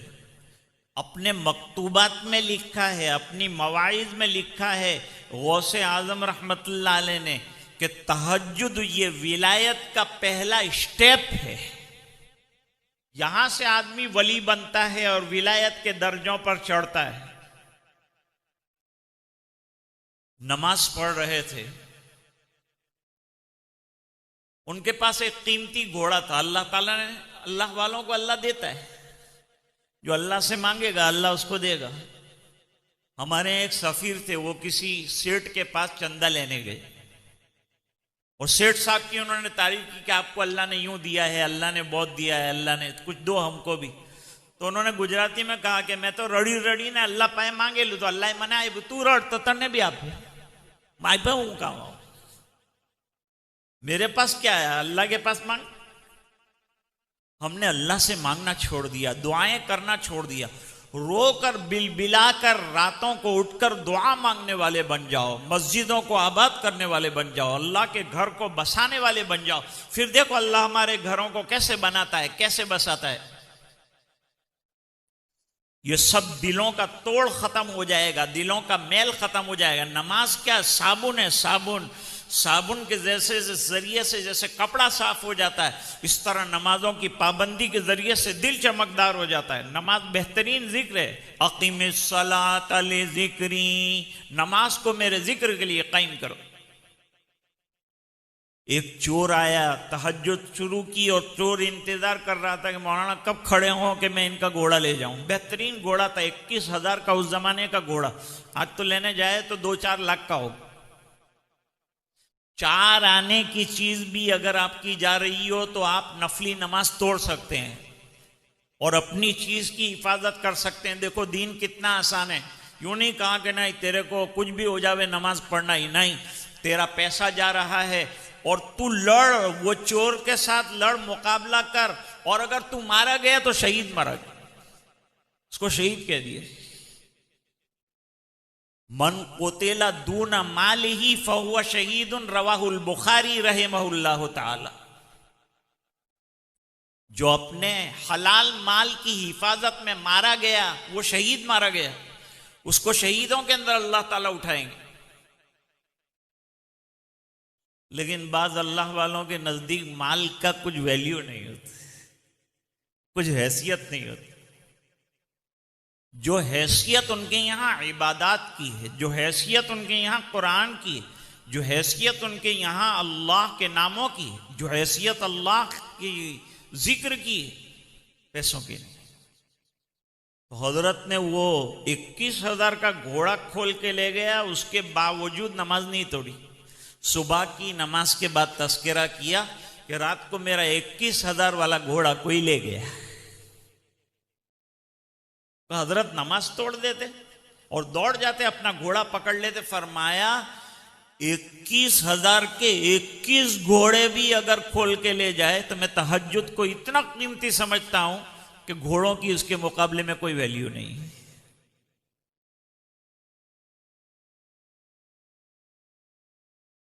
अपने मकतूबात में लिखा है, अपनी मवाइज में लिखा है गौसे आजम रहमतुल्लाह अलैह ने कि तहज्जुद ये विलायत का पहला स्टेप है। यहां से आदमी वली बनता है और विलायत के दर्जों पर चढ़ता है। नमाज पढ़ रहे थे, उनके पास एक कीमती घोड़ा था। अल्लाह ताला ने, अल्लाह वालों को अल्लाह देता है, जो अल्लाह से मांगेगा अल्लाह उसको देगा। हमारे एक सफीर थे, वो किसी सेठ के पास चंदा लेने गए और सेठ साहब की उन्होंने तारीफ की कि आपको अल्लाह ने यूं दिया है, अल्लाह ने बहुत दिया है, अल्लाह ने कुछ दो हमको भी। तो उन्होंने गुजराती में कहा कि मैं तो रड़ी रड़ी ने अल्लाह पाए मांगे लू, तो अल्लाह मना तू रड़ तो तने भी आप माई पे हूं कहा, मेरे पास क्या है, अल्लाह के पास मांग। हमने अल्लाह से मांगना छोड़ दिया, दुआएं करना छोड़ दिया। रोकर बिलबिलाकर रातों को उठकर दुआ मांगने वाले बन जाओ, मस्जिदों को आबाद करने वाले बन जाओ, अल्लाह के घर को बसाने वाले बन जाओ। फिर देखो अल्लाह हमारे घरों को कैसे बनाता है, कैसे बसाता है। ये सब दिलों का तोड़ खत्म हो जाएगा, दिलों का मैल खत्म हो जाएगा। नमाज क्या साबुन है, साबुन। साबुन के जैसे जरिए से जैसे कपड़ा साफ हो जाता है, इस तरह नमाजों की पाबंदी के जरिए से दिल चमकदार हो जाता है। नमाज बेहतरीन जिक्र है। अकीमिस्सलात लिज़िक्री, नमाज को मेरे जिक्र के लिए कायम करो। एक चोर आया, तहज्जुद शुरू की और चोर इंतजार कर रहा था कि मौलाना कब खड़े हों कि मैं इनका घोड़ा ले जाऊं। बेहतरीन घोड़ा था, 21,000 का उस जमाने का घोड़ा। आज तो लेने जाए तो 2-4 लाख का हो। 4 आने की चीज भी अगर आपकी जा रही हो तो आप नफली नमाज तोड़ सकते हैं और अपनी चीज की हिफाजत कर सकते हैं। देखो दीन कितना आसान है। यूं नहीं कहा कि नहीं तेरे को कुछ भी हो जावे नमाज पढ़ना ही नहीं। तेरा पैसा जा रहा है और तू लड़, वो चोर के साथ लड़, मुकाबला कर, और अगर तू मारा गया तो शहीद मारा गया, उसको शहीद कह दिए। मन कोतेला दून माल ही फहुआ शहीदुन, रवाहुल बुखारी रहमहुल्लाह ताला। जो अपने हलाल माल की हिफाजत में मारा गया वो शहीद मारा गया, उसको शहीदों के अंदर अल्लाह ताला उठाएंगे। लेकिन बाज अल्लाह वालों के नजदीक माल का कुछ वैल्यू नहीं होती, कुछ हैसियत नहीं होती। जो हैसियत उनके यहां इबादत की है, जो हैसियत उनके यहां कुरान की है, जो हैसियत उनके यहां अल्लाह के नामों की, जो हैसियत अल्लाह की जिक्र की, पैसों की नहीं। तो हजरत ने वो 21,000 का घोड़ा खोल के ले गया, उसके बावजूद नमाज नहीं तोड़ी। सुबह की नमाज के बाद तस्करा किया कि रात को मेरा 21,000 वाला घोड़ा कोई ले गया। तो हजरत नमाज तोड़ देते और दौड़ जाते, अपना घोड़ा पकड़ लेते। फरमाया 21,000 के 21 घोड़े भी अगर खोल के ले जाए तो मैं तहज्जुद को इतना कीमती समझता हूं कि घोड़ों की उसके मुकाबले में कोई वैल्यू नहीं है।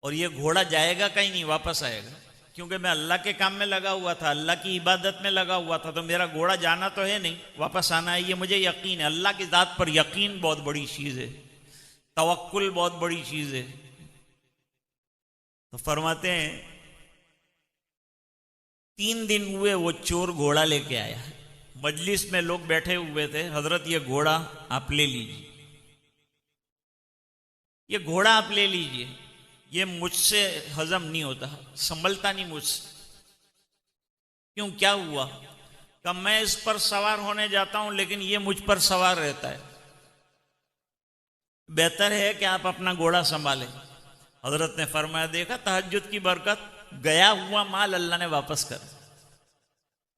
और ये घोड़ा जाएगा कहीं नहीं, वापस आएगा, क्योंकि मैं अल्लाह के काम में लगा हुआ था, अल्लाह की इबादत में लगा हुआ था। तो मेरा घोड़ा जाना तो है नहीं, वापस आना है, ये मुझे यकीन है। अल्लाह की ज़ात पर यकीन बहुत बड़ी चीज़ है, तवक्कुल बहुत बड़ी चीज़ है। तो फरमाते हैं 3 दिन हुए वो चोर घोड़ा लेके आया। मजलिस में लोग बैठे हुए थे, हजरत ये घोड़ा आप ले लीजिए, ये घोड़ा आप ले लीजिए, ये मुझसे हजम नहीं होता, संभलता नहीं मुझसे। क्यों, क्या हुआ? कब मैं इस पर सवार होने जाता हूं लेकिन ये मुझ पर सवार रहता है, बेहतर है कि आप अपना घोड़ा संभालें। हजरत ने फरमाया, देखा तहज्जुद की बरकत, गया हुआ माल अल्लाह ने वापस कर,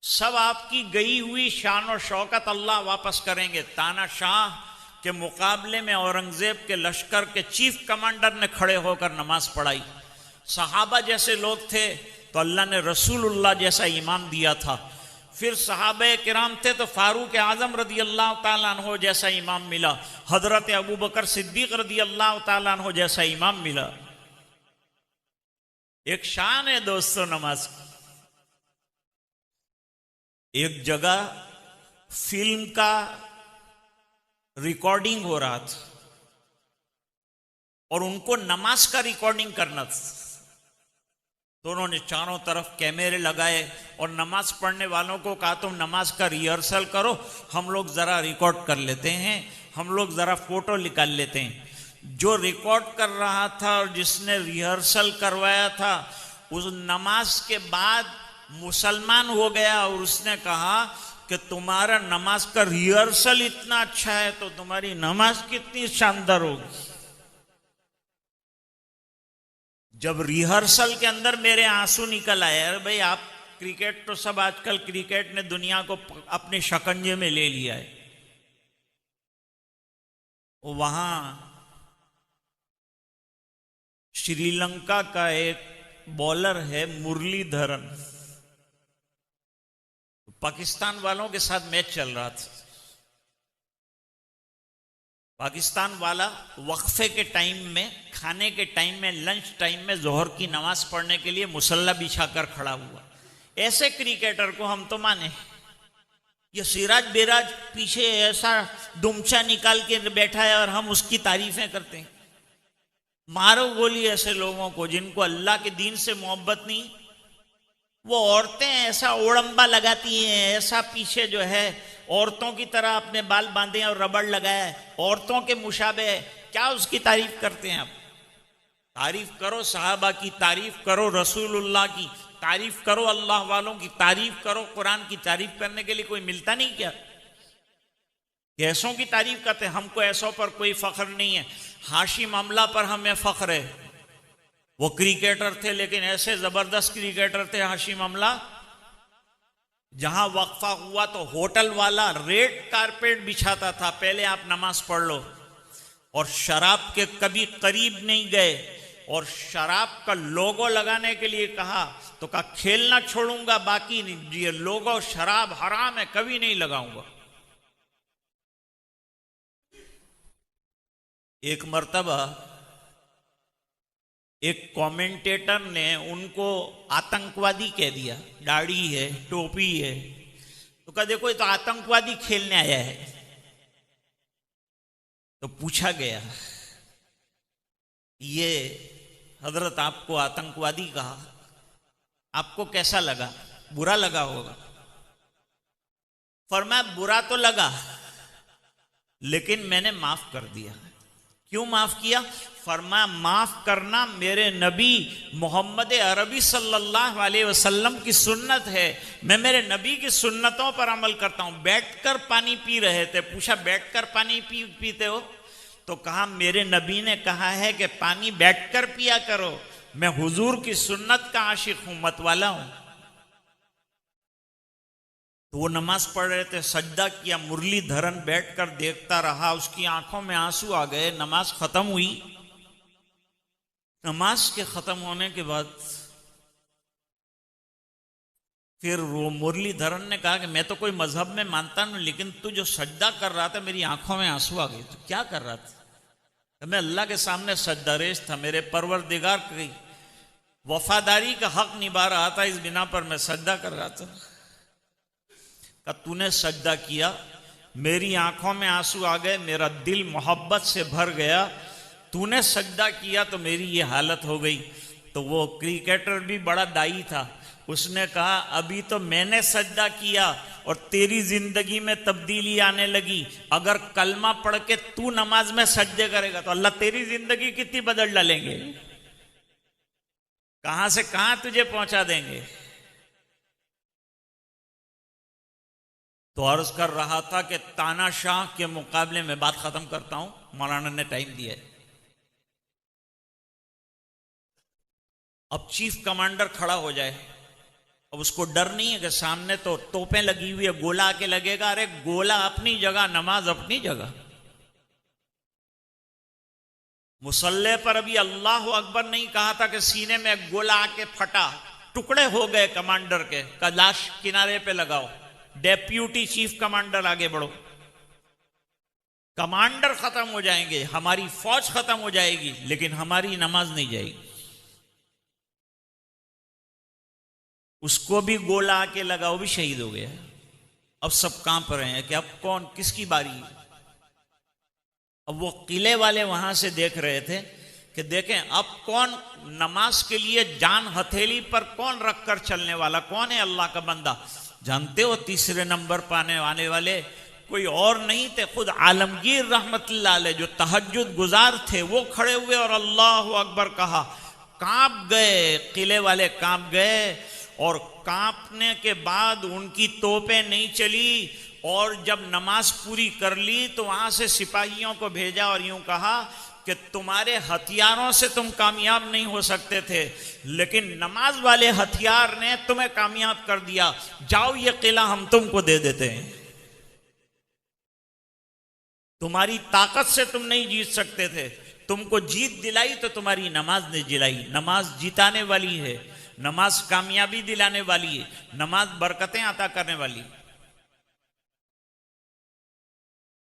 सब आपकी गई हुई शान और शौकत अल्लाह वापस करेंगे। तानाशाह के मुकाबले में औरंगजेब के लश्कर के चीफ कमांडर ने खड़े होकर नमाज पढ़ाई। सहाबा जैसे लोग थे तो अल्लाह ने रसूलुल्लाह जैसा इमाम दिया था। फिर सहाबे किराम थे तो फारूक आजम रदी अल्लाह ताला अन्हो जैसा इमाम मिला, हजरत अबू बकर सिद्दीक रदी अल्लाह ताला अन्हो जैसा इमाम मिला। एक शान है दोस्तों नमाज की। एक जगह फिल्म का रिकॉर्डिंग हो रहा था और उनको नमाज का रिकॉर्डिंग करना था। तो उन्होंने चारों तरफ कैमरे लगाए और नमाज पढ़ने वालों को कहा तुम नमाज का रिहर्सल करो, हम लोग जरा रिकॉर्ड कर लेते हैं, हम लोग जरा फोटो निकाल लेते हैं। जो रिकॉर्ड कर रहा था और जिसने रिहर्सल करवाया था, उस नमाज के बाद मुसलमान हो गया और उसने कहा कि तुम्हारा नमाज का रिहर्सल इतना अच्छा है तो तुम्हारी नमाज कितनी शानदार होगी। जब रिहर्सल के अंदर मेरे आंसू निकल आए, अरे भाई आप क्रिकेट तो सब आजकल क्रिकेट ने दुनिया को अपने शकंजे में ले लिया है। वहां श्रीलंका का एक बॉलर है मुरलीधरन, पाकिस्तान वालों के साथ मैच चल रहा था। पाकिस्तान वाला वक्फे के टाइम में, खाने के टाइम में, लंच टाइम में जोहर की नमाज पढ़ने के लिए मुसल्ला बिछाकर खड़ा हुआ। ऐसे क्रिकेटर को हम तो माने, ये सिराज बिराज पीछे ऐसा दुमचा निकाल के बैठा है और हम उसकी तारीफें करते हैं। मारो गोली ऐसे लोगों को जिनको अल्लाह के दीन से मोहब्बत नहीं। वो औरतें ऐसा ओड़ंबा लगाती हैं, ऐसा पीछे जो है औरतों की तरह अपने बाल बांधे और रबड़ लगाया है, औरतों के मुशाबे है, क्या उसकी तारीफ करते हैं आप? तारीफ करो सहाबा की, तारीफ करो रसूलुल्लाह की, तारीफ करो अल्लाह वालों की, तारीफ करो कुरान की। तारीफ करने के लिए कोई मिलता नहीं क्या? ऐसों की तारीफ करते हैं। हमको ऐसों पर कोई फख्र नहीं है। हाशिम अमला पर हमें फख्र है। वो क्रिकेटर थे लेकिन ऐसे जबरदस्त क्रिकेटर थे हाशिम अमला। जहां वक्फा हुआ तो होटल वाला रेड कारपेट बिछाता था, पहले आप नमाज पढ़ लो, और शराब के कभी करीब नहीं गए। और शराब का लोगो लगाने के लिए कहा तो कहा खेलना छोड़ूंगा, बाकी नहीं, ये लोगो शराब हराम है, कभी नहीं लगाऊंगा। एक मर्तबा एक कमेंटेटर ने उनको आतंकवादी कह दिया, दाढ़ी है, टोपी है, तो कहा देखो ये तो आतंकवादी खेलने आया है। तो पूछा गया ये हजरत आपको आतंकवादी कहा, आपको कैसा लगा? बुरा लगा होगा। फरमाया बुरा तो लगा लेकिन मैंने माफ कर दिया। क्यों माफ किया? फरमाया माफ करना मेरे नबी मोहम्मद अरबी सल्लल्लाहु अलैहि वसल्लम की सुन्नत है। मैं मेरे नबी की सुन्नतों पर अमल करता हूं। बैठकर पानी पी रहे थे, पूछा बैठकर पानी पीते हो? तो कहा मेरे नबी ने कहा है कि पानी बैठकर पिया करो। मैं हुजूर की सुन्नत का आशिक हूं, मत वाला हूं। तो वो नमाज पढ़ रहे थे, सजदा किया, मुरलीधरन बैठकर देखता रहा, उसकी आंखों में आंसू आ गए। नमाज खत्म हुई। नमाज के खत्म होने के बाद फिर वो मुरलीधरन ने कहा कि मैं तो कोई मजहब में मानता नहीं, लेकिन तू जो सजदा कर रहा था मेरी आंखों में आंसू आ गए। तो क्या कर रहा था? तो मैं अल्लाह के सामने सजदारेश था, मेरे परवरदिगार की वफादारी का हक निभा रहा था, इस बिना पर मैं सजदा कर रहा था। का तूने सजदा किया, मेरी आंखों में आंसू आ गए, मेरा दिल मोहब्बत से भर गया। तूने सजदा किया तो मेरी ये हालत हो गई। तो वो क्रिकेटर भी बड़ा दाई था, उसने कहा अभी तो मैंने सजदा किया और तेरी जिंदगी में तब्दीली आने लगी। अगर कलमा पढ़ के तू नमाज में सजदे करेगा तो अल्लाह तेरी जिंदगी कितनी बदल डालेंगे, कहां से कहां तुझे पहुंचा देंगे। तो अर्ज कर रहा था कि तानाशाह के मुकाबले में, बात खत्म करता हूं, मौलाना ने टाइम दिया है। अब चीफ कमांडर खड़ा हो जाए, अब उसको डर नहीं है कि सामने तो तोपें लगी हुई है, गोला आके लगेगा। अरे गोला अपनी जगह, नमाज अपनी जगह। मुसल्ले पर अभी अल्लाह अकबर नहीं कहा था कि सीने में गोला आके फटा, टुकड़े हो गए कमांडर के, का लाश किनारे पे लगाओ, डेप्यूटी चीफ कमांडर आगे बढ़ो। कमांडर खत्म हो जाएंगे, हमारी फौज खत्म हो जाएगी, लेकिन हमारी नमाज नहीं जाएगी। उसको भी गोला आके लगा, वो भी शहीद हो गया। अब सब कांप रहे हैं कि अब कौन, किसकी बारी है। अब वो किले वाले वहां से देख रहे थे कि देखें अब कौन नमाज के लिए जान हथेली पर कौन रखकर चलने वाला, कौन है अल्लाह का बंदा। जानते हो तीसरे नंबर पाने आने वाले कोई और नहीं थे, खुद आलमगीर रहमतुल्लाह अलैह जो तहज्जुद गुजार थे वो खड़े हुए और अल्लाह अकबर कहा। कांप गए, किले वाले कांप गए, और कांपने के बाद उनकी तोपें नहीं चली, और जब नमाज पूरी कर ली तो वहां से सिपाहियों को भेजा और यूं कहा कि तुम्हारे हथियारों से तुम कामयाब नहीं हो सकते थे, लेकिन नमाज वाले हथियार ने तुम्हें कामयाब कर दिया, जाओ ये किला हम तुमको दे देते हैं। तुम्हारी ताकत से तुम नहीं जीत सकते थे, तुमको जीत दिलाई तो तुम्हारी नमाज ने दिलाई। नमाज जिताने वाली है, नमाज कामयाबी दिलाने वाली है, नमाज बरकतें अता करने वाली।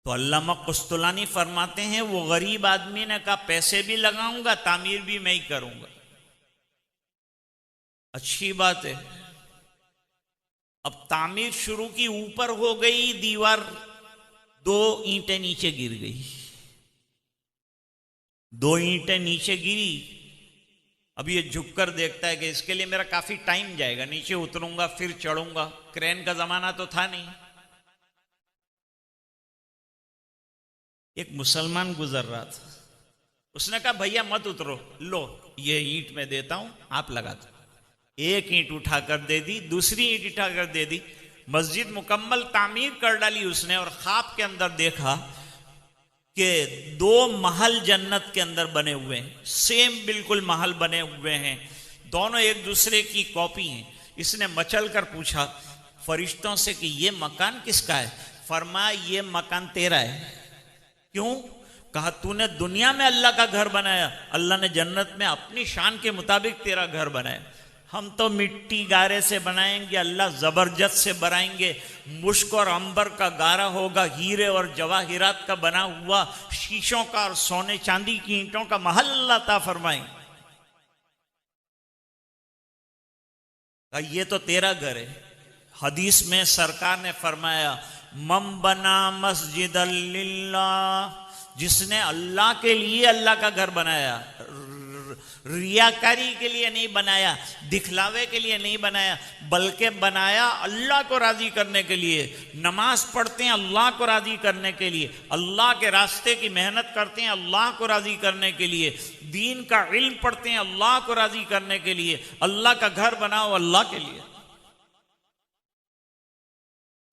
तो अल्लामा कुस्तुलानी फरमाते हैं वो गरीब आदमी ने कहा पैसे भी लगाऊंगा, तामीर भी मैं ही करूंगा। अच्छी बात है। अब तामीर शुरू की, ऊपर हो गई दीवार, 2 ईंटें नीचे गिर गई, 2 ईंटें नीचे गिरी। अब ये झुककर देखता है कि इसके लिए मेरा काफी टाइम जाएगा, नीचे उतरूंगा फिर चढ़ूंगा, क्रेन का जमाना तो था नहीं। एक मुसलमान गुजर रहा था, उसने कहा भैया मत उतरो, लो ये ईंट मैं देता हूं, आप लगा दो। एक ईंट उठाकर दे दी, दूसरी ईंट उठाकर दे दी, मस्जिद मुकम्मल तामीर कर डाली उसने। और ख्वाब के अंदर देखा कि 2 महल जन्नत के अंदर बने हुए हैं, सेम बिल्कुल महल बने हुए हैं, दोनों एक दूसरे की कॉपी हैं। इसने मचल कर पूछा फरिश्तों से कि ये मकान किसका है? फरमाया ये मकान तेरा है। क्यों? कहा तूने दुनिया में अल्लाह का घर बनाया, अल्लाह ने जन्नत में अपनी शान के मुताबिक तेरा घर बनाया। हम तो मिट्टी गारे से बनाएंगे, अल्लाह जबरदस्त से बनाएंगे, मुश्क और अंबर का गारा होगा, हीरे और जवाहिरात का बना हुआ, शीशों का और सोने चांदी की ईंटों का महल अल्लाह ता फरमाएंगे। ये तो तेरा घर है। हदीस में सरकार ने फरमाया मम बना मस्जिद लिल्लाह, जिसने अल्लाह के लिए अल्लाह का घर बनाया, रियाकारी के लिए नहीं बनाया, दिखलावे के लिए नहीं बनाया, बल्कि बनाया अल्लाह को राजी करने के लिए। नमाज पढ़ते हैं अल्लाह को राजी करने के लिए, अल्लाह के रास्ते की मेहनत करते हैं अल्लाह को राजी करने के लिए, दीन का इल्म पढ़ते हैं अल्लाह को राजी करने के लिए। अल्लाह का घर बनाओ अल्लाह के लिए,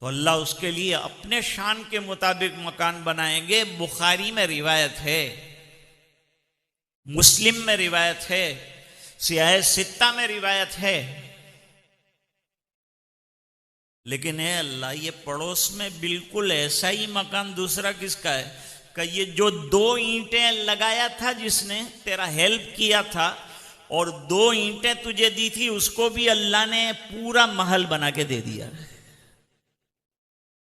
तो अल्लाह उसके लिए अपने शान के मुताबिक मकान बनाएंगे। बुखारी में रिवायत है, मुस्लिम में रिवायत है, सियाह सित्ता में रिवायत है। लेकिन है अल्लाह, ये पड़ोस में बिल्कुल ऐसा ही मकान दूसरा किसका है? कि ये जो 2 ईंटें लगाया था जिसने तेरा हेल्प किया था, और 2 ईंटें तुझे दी थी, उसको भी अल्लाह ने पूरा महल बना के दे दिया।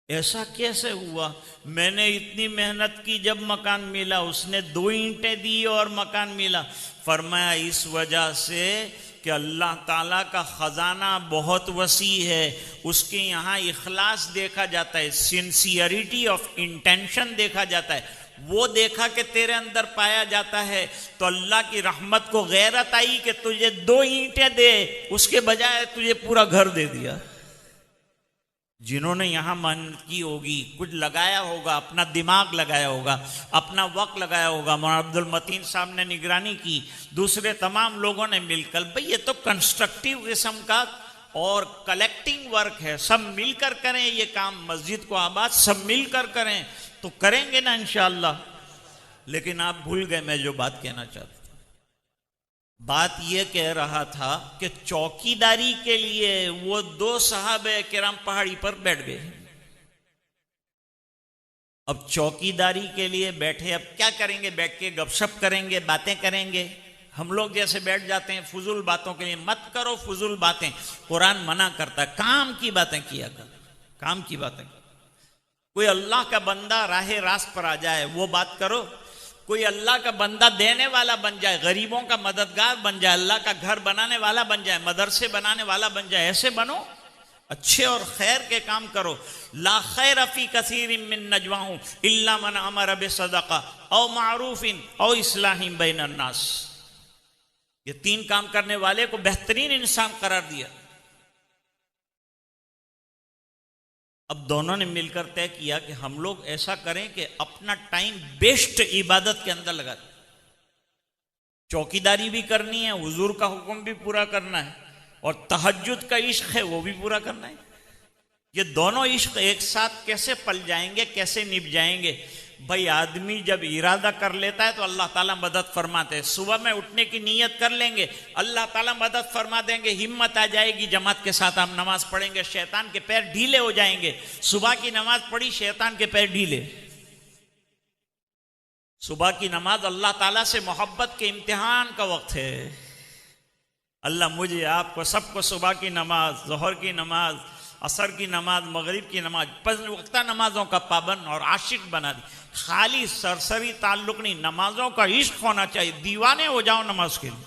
ऐसा कैसे हुआ? मैंने इतनी मेहनत की, जब मकान मिला उसने 2 ईंटें दी और मकान मिला। फरमाया इस वजह से कि अल्लाह ताला का खजाना बहुत वसी है, उसके यहाँ इखलास देखा जाता है, सिंसियरिटी ऑफ इंटेंशन देखा जाता है, वो देखा कि तेरे अंदर पाया जाता है। तो अल्लाह की रहमत को गैरत आई कि तुझे 2 ईंटें दे, उसके बजाय तुझे पूरा घर दे दिया। जिन्होंने यहां मेहनत की होगी, कुछ लगाया होगा, अपना दिमाग लगाया होगा, अपना वक्त लगाया होगा, मौलाना अब्दुल मतीन साहब ने निगरानी की, दूसरे तमाम लोगों ने मिलकर, भाई ये तो कंस्ट्रक्टिव किस्म का और कलेक्टिंग वर्क है, सब मिलकर करें ये काम, मस्जिद को आबाद सब मिलकर करें तो करेंगे ना इंशाअल्लाह। लेकिन आप भूल गए मैं जो बात कहना चाहता था। बात यह कह रहा था कि चौकीदारी के लिए वो 2 सहाबे किराम पहाड़ी पर बैठ गए। अब चौकीदारी के लिए बैठे, अब क्या करेंगे? बैठ के गपशप करेंगे, बातें करेंगे। हम लोग जैसे बैठ जाते हैं फजूल बातों के लिए। मत करो फजूल बातें, कुरान मना करता है, काम की बातें किया कर, काम की बातें। कोई अल्लाह का बंदा राहे रास्त पर आ जाए वो बात करो, कोई अल्लाह का बंदा देने वाला बन जाए, गरीबों का मददगार बन जाए, अल्लाह का घर बनाने वाला बन जाए, मदरसे बनाने वाला बन जाए, ऐसे बनो। अच्छे और खैर के काम करो। ला खैर फी कसीरिन मिन नजवाहुम इल्ला मन अमर बिसदका औ मारूफिन औ इस्लाहिम बैनन नास। ये 3 काम करने वाले को बेहतरीन इंसान करार दिया। अब दोनों ने मिलकर तय किया कि हम लोग ऐसा करें कि अपना टाइम बेस्ट इबादत के अंदर लगा दें। चौकीदारी भी करनी है, हुजूर का हुक्म भी पूरा करना है, और तहज्जुद का इश्क है वो भी पूरा करना है। ये दोनों इश्क एक साथ कैसे पल जाएंगे, कैसे निभ जाएंगे? भाई आदमी जब इरादा कर लेता है तो अल्लाह ताला मदद फरमाते हैं। सुबह में उठने की नीयत कर लेंगे, अल्लाह ताला मदद फरमा देंगे, हिम्मत आ जाएगी, जमात के साथ हम नमाज पढ़ेंगे, शैतान के पैर ढीले हो जाएंगे। सुबह की नमाज पढ़ी, शैतान के पैर ढीले। सुबह की नमाज अल्लाह ताला से मोहब्बत के इम्तिहान का वक्त है। अल्लाह मुझे आपको सबको सुबह की नमाज, जोहर की नमाज, असर की नमाज, मगरिब की नमाज, 5 वक्ता नमाजों का पाबंद और आशिक बना दी। खाली सरसरी ताल्लुक नहीं, नमाजों का इश्क होना चाहिए। दीवाने हो जाओ नमाज के लिए।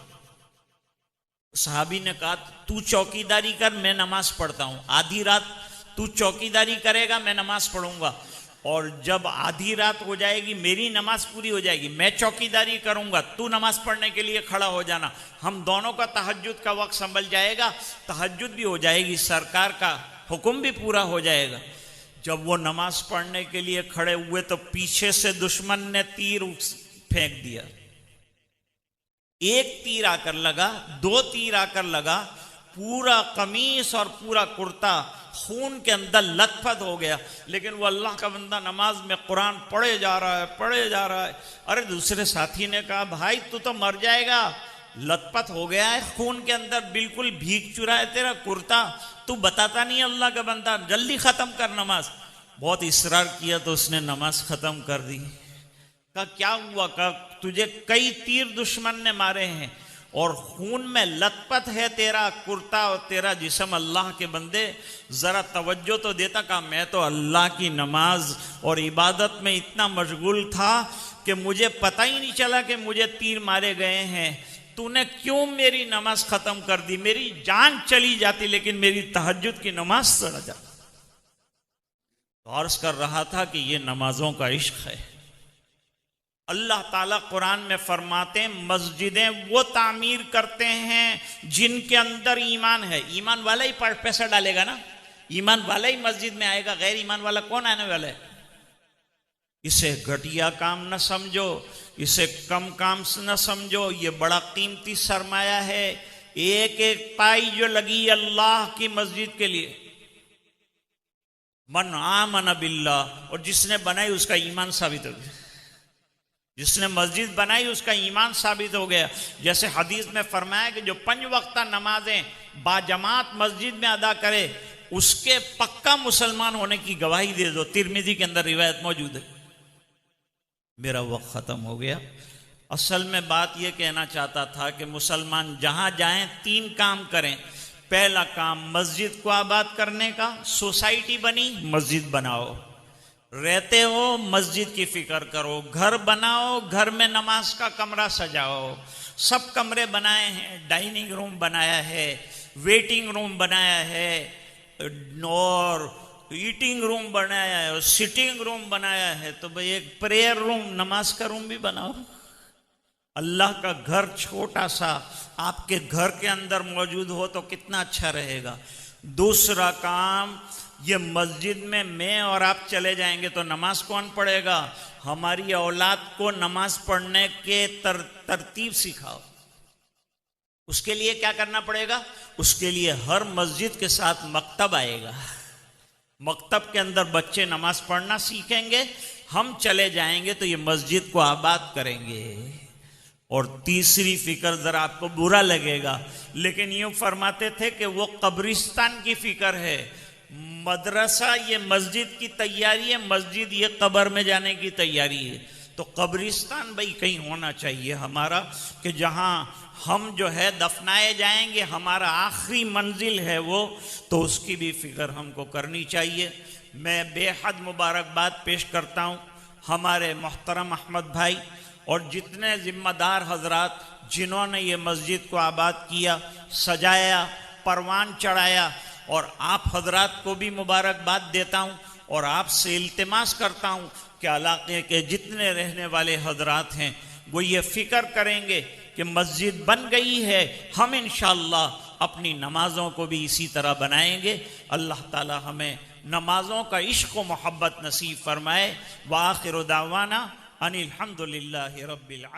सहाबी ने कहा तू चौकीदारी कर, मैं नमाज पढ़ता हूं। आधी रात तू चौकीदारी करेगा, मैं नमाज पढ़ूंगा, और जब आधी रात हो जाएगी, मेरी नमाज पूरी हो जाएगी, मैं चौकीदारी करूंगा, तू नमाज पढ़ने के लिए खड़ा हो जाना। हम दोनों का तहज्जुद का वक्त संभल जाएगा, तहज्जुद भी हो जाएगी, सरकार का हुक्म भी पूरा हो जाएगा। जब वो नमाज पढ़ने के लिए खड़े हुए तो पीछे से दुश्मन ने तीर फेंक दिया। 1 तीर आकर लगा, 2 तीर आकर लगा, पूरा कमीज और पूरा कुर्ता खून के अंदर लथपथ हो गया। लेकिन वो अल्लाह का बंदा नमाज में कुरान पढ़े जा रहा है, पढ़े जा रहा है। अरे दूसरे साथी ने कहा भाई तू तो मर जाएगा, लथपथ हो गया है, खून के अंदर बिल्कुल भीग चुरा है तेरा कुर्ता, तू बताता नहीं अल्लाह का बंदा, जल्दी खत्म कर नमाज। बहुत इसरार किया तो उसने नमाज खत्म कर दी। कहा क्या हुआ? कहा तुझे कई तीर दुश्मन ने मारे हैं और खून में लथपथ है तेरा कुर्ता और तेरा जिस्म, अल्लाह के बंदे जरा तवज्जो तो देता। कहा मैं तो अल्लाह की नमाज और इबादत में इतना मशगूल था कि मुझे पता ही नहीं चला कि मुझे तीर मारे गए हैं। तूने क्यों मेरी नमाज खत्म कर दी? मेरी जान चली जाती लेकिन मेरी तहज्जुद की नमाज सड़ जाती। अर्ज कर रहा था कि ये नमाजों का इश्क है। अल्लाह ताला कुरान में फरमाते हैं मस्जिदें वो तामीर करते हैं जिनके अंदर ईमान है। ईमान वाला ही पैसा डालेगा ना, ईमान वाला ही मस्जिद में आएगा, गैर ईमान वाला कौन आने वाला है? इसे घटिया काम न समझो, इसे कम काम न समझो, ये बड़ा कीमती सरमाया है। एक एक पाई जो लगी अल्लाह की मस्जिद के लिए। मन आमन बिल्लाह, और जिसने बनाई उसका ईमान साबित हो गया। जिसने मस्जिद बनाई उसका ईमान साबित हो गया। जैसे हदीस में फरमाया कि जो 5 वक्ता नमाजें बाजमात मस्जिद में अदा करे उसके पक्का मुसलमान होने की गवाही दे दो। तिरमिजी के अंदर रिवायत मौजूद है। मेरा वक्त खत्म हो गया। असल में बात यह कहना चाहता था कि मुसलमान जहां जाएं 3 काम करें। पहला काम मस्जिद को आबाद करने का। सोसाइटी बनी, मस्जिद बनाओ। रहते हो मस्जिद की फिक्र करो। घर बनाओ, घर में नमाज का कमरा सजाओ। सब कमरे बनाए हैं, डाइनिंग रूम बनाया है, वेटिंग रूम बनाया है, और ईटिंग रूम बनाया है, और सिटिंग रूम बनाया है। तो भाई एक प्रेयर रूम, नमाज का रूम भी बनाओ। अल्लाह का घर छोटा सा आपके घर के अंदर मौजूद हो तो कितना अच्छा रहेगा। दूसरा काम, ये मस्जिद में मैं और आप चले जाएंगे तो नमाज कौन पढ़ेगा? हमारी औलाद को नमाज पढ़ने के तरतीब सिखाओ। उसके लिए क्या करना पड़ेगा? उसके लिए हर मस्जिद के साथ मकतब आएगा। मकतब के अंदर बच्चे नमाज पढ़ना सीखेंगे। हम चले जाएंगे तो ये मस्जिद को आबाद करेंगे। और तीसरी फिक्र, जरा आपको बुरा लगेगा लेकिन यूं फरमाते थे कि वो कब्रिस्तान की फिक्र है। मदरसा ये मस्जिद की तैयारी है, मस्जिद ये कब्र में जाने की तैयारी है। तो कब्रिस्तान भाई कहीं होना चाहिए हमारा, कि जहां हम जो है दफनाए जाएंगे, हमारा आखिरी मंजिल है वो, तो उसकी भी फिक्र हमको करनी चाहिए। मैं बेहद मुबारकबाद पेश करता हूँ हमारे मोहतरम अहमद भाई और जितने जिम्मेदार हजरात जिन्होंने ये मस्जिद को आबाद किया, सजाया, परवान चढ़ाया। और आप हजरात को भी मुबारकबाद देता हूँ और आपसे इल्तिमास करता हूँ कि इलाके के जितने रहने वाले हजरात हैं वो ये फिक्र करेंगे कि मस्जिद बन गई है, हम इंशाअल्लाह अपनी नमाज़ों को भी इसी तरह बनाएंगे। अल्लाह ताला हमें नमाज़ों का इश्क व मोहब्बत नसीब फरमाए। व आखिर दावाना अनिल हम्दुलिल्लाहि रब्बिल आलमीन।